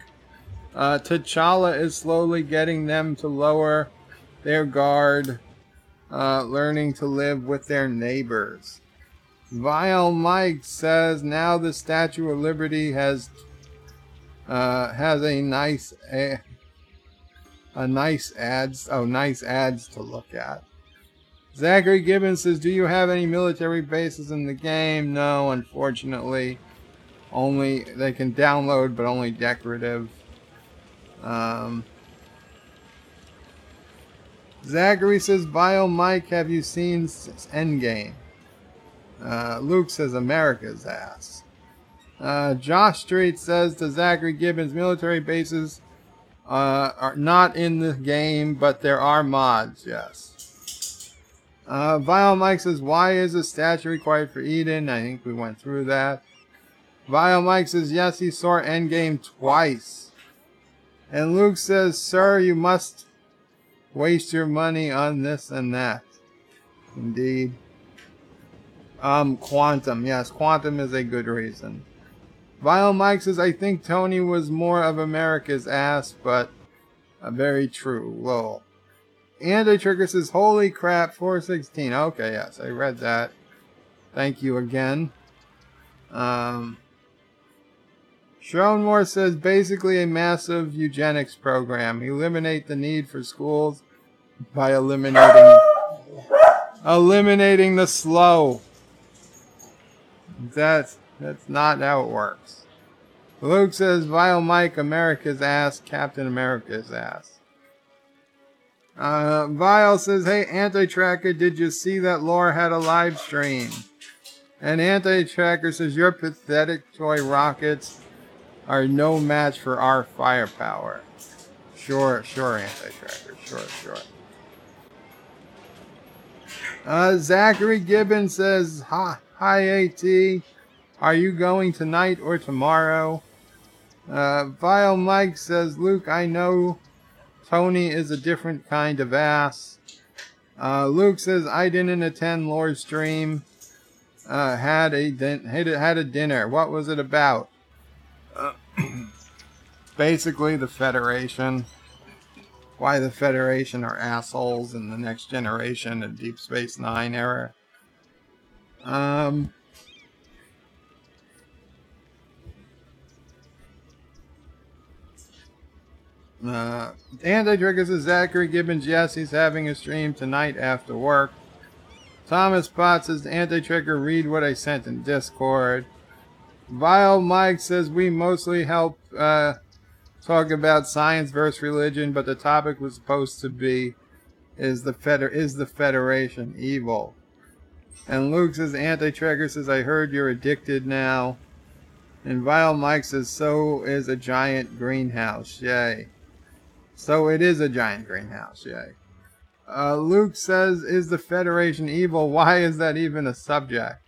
T'Challa is slowly getting them to lower their guard, learning to live with their neighbors. Vile Mike says now the Statue of Liberty has a nice ads to look at. Zachary Gibbons says, do you have any military bases in the game? No, unfortunately. Only they can download, but only decorative. Zachary says, Vile Mike, have you seen Endgame? Luke says, America's ass. Josh Street says to Zachary Gibbons, military bases are not in the game, but there are mods, yes. Vile Mike says, why is a statue required for Eden? I think we went through that. Vile Mike says, yes, he saw Endgame twice. And Luke says, sir, you must waste your money on this and that. Indeed. Quantum. Yes, Quantum is a good reason. Vile Mike says, I think Tony was more of America's ass, but very true. Lol. Anti-Trigger says, holy crap, 416. Okay, yes, I read that. Thank you again. Schoenmore says, basically a massive eugenics program. Eliminate the need for schools by eliminating the slow. That's not how it works. Luke says, Vile Mike, America's ass, Captain America's ass. Vile says, hey, Anti-Tracker, did you see that Laura had a live stream? And Anti-Tracker says, your pathetic toy rockets are no match for our firepower. Sure, Anti-Tracker, sure. Zachary Gibbons says, hi AT, are you going tonight or tomorrow? Vile Mike says, Luke, I know Tony is a different kind of ass. Luke says, I didn't attend Lore's stream. Had a dinner. What was it about? Basically the Federation. Why the Federation are assholes in the Next Generation and Deep Space Nine era. Anti-Trigger says, Zachary Gibbons, yes, he's having a stream tonight after work. Thomas Potts says, Anti-Trigger, read what I sent in Discord. Vile Mike says, we mostly help talk about science versus religion, but the topic was supposed to be, is the Federation evil? And Luke says, Anti-Trigger says, I heard you're addicted now. And Vile Mike says, so is a giant greenhouse, yay. So it is a giant greenhouse, yay. Luke says, is the Federation evil? Why is that even a subject?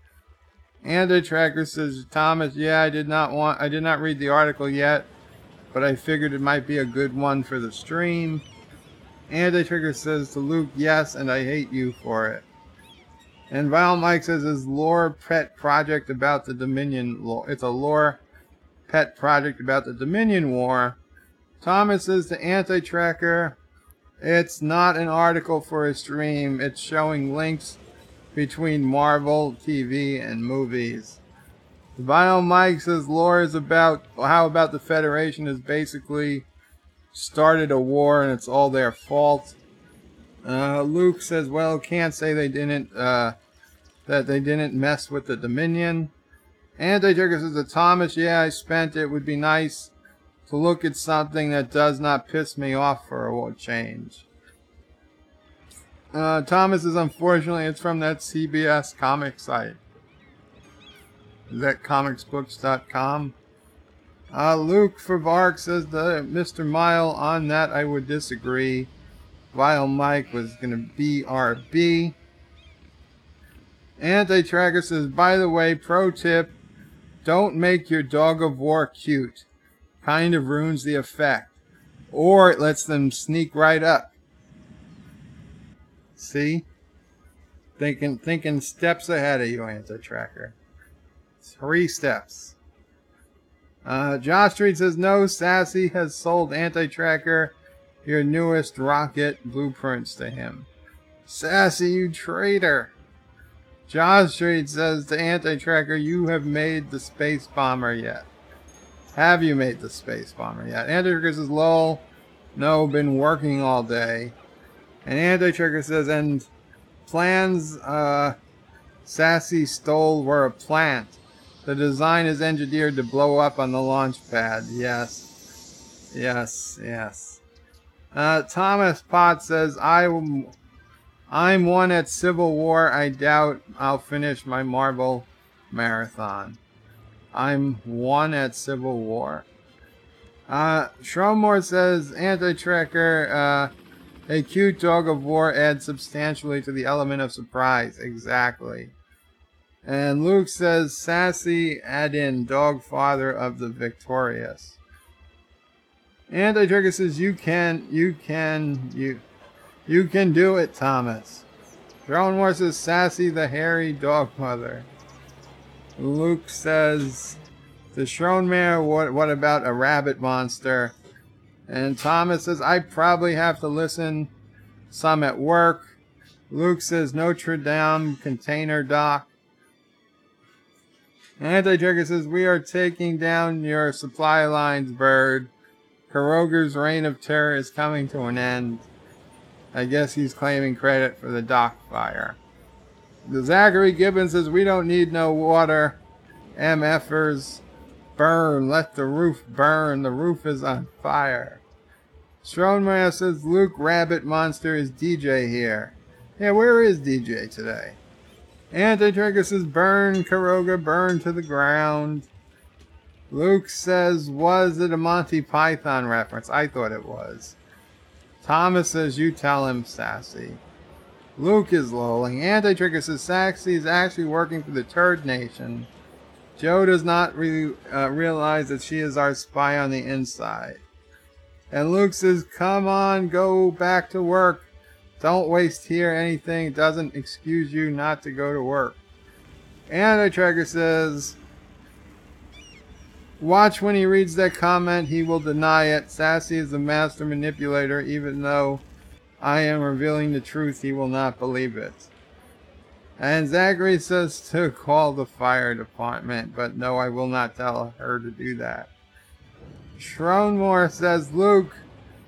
Anti-Tracker says, Thomas, yeah, I did not read the article yet, but I figured it might be a good one for the stream. Anti-Trigger says to Luke, yes, and I hate you for it. And Vile Mike says, is lore pet project about the Dominion lore? It's a lore pet project about the Dominion War. Thomas says to Anti-Tracker, it's not an article for a stream. It's showing links between Marvel, TV, and movies. Vile Mike says lore is about how about the Federation has basically started a war and it's all their fault. Luke says, well, can't say they didn't that they didn't mess with the Dominion. Anti-Trigger says to Thomas, yeah, I spent it. Would be nice to look at something that does not piss me off for a change. Thomas says, unfortunately, it's from that CBS comic site. Is that comicsbooks.com? Luke for Bark says Mr. Mile, on that I would disagree. Vile Mike was going to be RB. Anti-Tracker says, by the way, pro tip, don't make your dog of war cute. Kind of ruins the effect. Or it lets them sneak right up. See? Thinking steps ahead of you, Anti-Tracker. 3 steps. Josh Street says, no, Sassy has sold Anti-Tracker your newest rocket blueprints to him. Sassy, you traitor. Josh Street says to Anti-Tracker, you have made the space bomber yet. Have you made the space bomber yet? Anti-Tracker says, lol, no, been working all day. And Anti-Tracker says, and plans Sassy stole were a plant. The design is engineered to blow up on the launch pad. Yes. Yes, yes. Thomas Potts says, I'm one at Civil War. I doubt I'll finish my Marvel marathon. I'm one at Civil War. Shromore says, Anti-Tracker, a cute dog of war adds substantially to the element of surprise. Exactly. And Luke says, Sassy, add in dog father of the victorious. Anti-Tracker says, you can do it, Thomas. Drone War says, Sassy, the hairy dog mother. Luke says, to Schroenmare, what about a rabbit monster? And Thomas says, I probably have to listen some at work. Luke says, Notre Dame container dock. Anti-Tracker says, we are taking down your supply lines, bird. Kuroger's reign of terror is coming to an end. I guess he's claiming credit for the dock fire. The Zachary Gibbons says, we don't need no water. MFers, burn. Let the roof burn. The roof is on fire. Stronemeyer says, Luke Rabbit Monster is DJ here. Yeah, where is DJ today? Anti-Tracker says, burn, Kuroga, burn to the ground. Luke says, was it a Monty Python reference? I thought it was. Thomas says, you tell him, Sassy. Luke is lolling. Anti-Tracker says, Sassy is actually working for the Turd Nation. Joe does not realize that she is our spy on the inside. And Luke says, come on, go back to work. Don't waste here anything. It doesn't excuse you not to go to work. Anti-Tracker says, watch when he reads that comment, he will deny it. Sassy is the master manipulator. Even though I am revealing the truth, he will not believe it. And Zachary says to call the fire department, but no, I will not tell her to do that. Schroenmore says, Luke,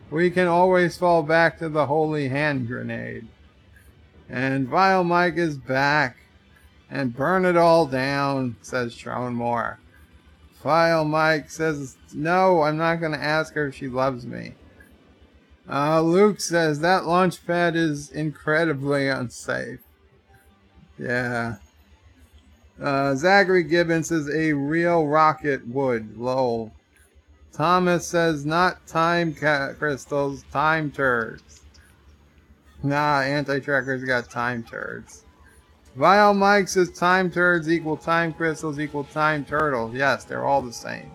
we can always fall back to the holy hand grenade. And Vile Mike is back. And burn it all down, says Schroenmore. Vile Mike says, no, I'm not going to ask her if she loves me. Luke says, that launch pad is incredibly unsafe. Yeah. Zachary Gibbons says, a real rocket would. Lol. Thomas says, not time crystals, time turds. Nah, Anti-Tracker's got time turds. Vile Mike says, time turds equal time crystals equal time turtles. Yes, they're all the same.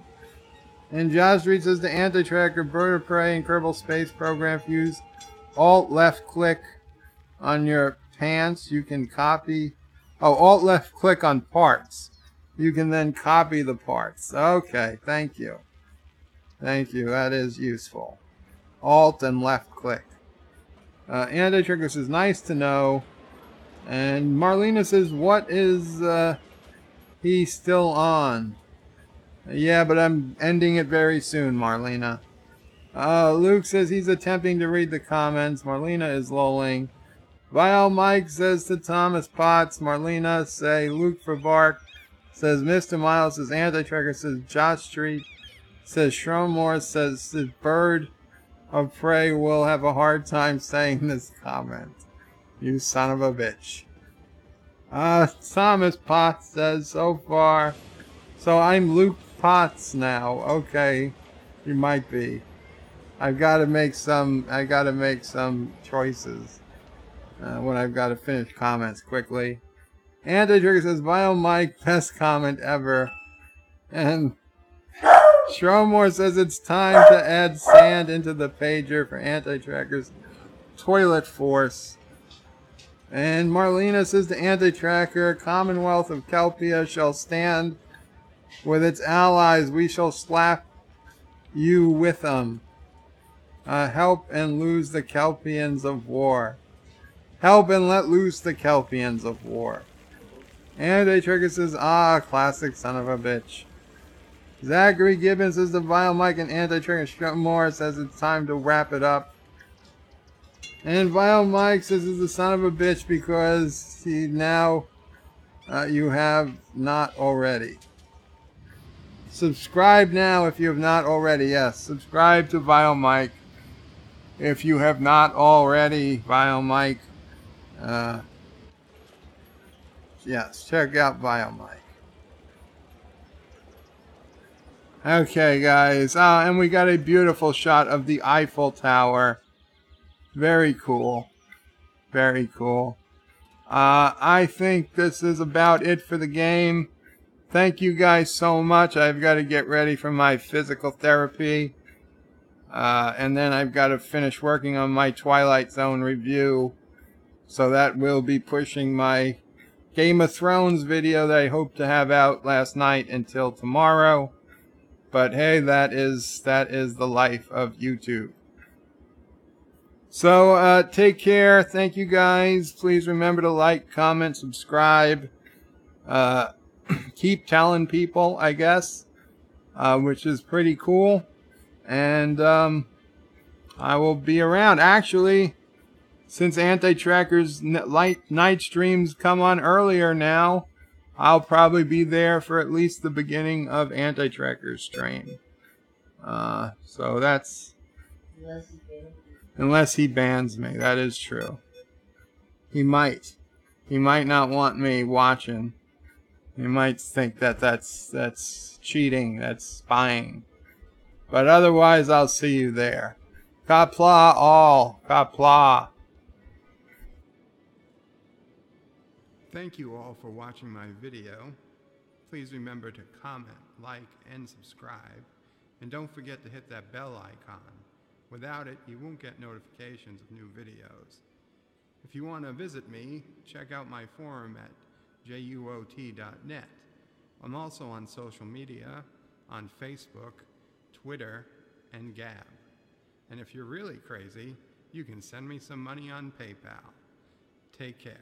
And Josh Reed says, the Anti-Tracker, Bird of Prey, and Kerbal Space Program, if you use Alt left click on your pants, you can copy. Oh, Alt left click on parts. You can then copy the parts. Okay, thank you. Thank you, that is useful. Alt and left click. Anti-Tracker says, nice to know. And Marlena says, what is he still on? Yeah, but I'm ending it very soon, Marlena. Luke says he's attempting to read the comments. Marlena is lolling. Vile Mike says to Thomas Potts, Marlena, say Luke for Bark. Says Mr. Miles, says Anti-Tracker, says Josh Street. Says Schroemore, says Bird of Prey will have a hard time saying this comment. You son of a bitch. Thomas Potts says, so far. So I'm Luke pots now. Okay, you might be. I've got to make some choices when I've got to finish comments quickly. Anti-Trigger says, Bio Mike, best comment ever. And Stromore says it's time to add sand into the pager for Anti-Tracker's toilet force. And Marlena says to Anti-Tracker, Commonwealth of Qapla shall stand with its allies. We shall slap you with them. Help and lose the Qaplians of war. Help and let loose the Qaplians of war. Anti-Trigger says, classic son of a bitch. Zachary Gibbons says the Vile Mike and Anti-Trigger Stromore says it's time to wrap it up. And Vile Mike says it's the son of a bitch because he now you have not already. Subscribe now if you have not already. Yes, subscribe to Vile Mike if you have not already. Vile Mike. Yes, check out Vile Mike. Okay, guys. And we got a beautiful shot of the Eiffel Tower. Very cool. Very cool. I think this is about it for the game. Thank you guys so much. I've got to get ready for my physical therapy. And then I've got to finish working on my Twilight Zone review. So that will be pushing my Game of Thrones video that I hope to have out last night until tomorrow. But hey, that is the life of YouTube. So take care. Thank you guys. Please remember to like, comment, subscribe. Keep telling people, I guess, which is pretty cool. And I will be around. Actually, since Anti-Tracker's night streams come on earlier now, I'll probably be there for at least the beginning of Anti-Tracker's stream. So that's... Unless he bans me. That is true. He might. He might not want me watching. He might think that that's cheating. That's spying. But otherwise, I'll see you there. Qapla all. Qapla. Thank you all for watching my video. Please remember to comment, like, and subscribe. And don't forget to hit that bell icon. Without it, you won't get notifications of new videos. If you want to visit me, check out my forum at juot.net. I'm also on social media, on Facebook, Twitter, and Gab. And if you're really crazy, you can send me some money on PayPal. Take care.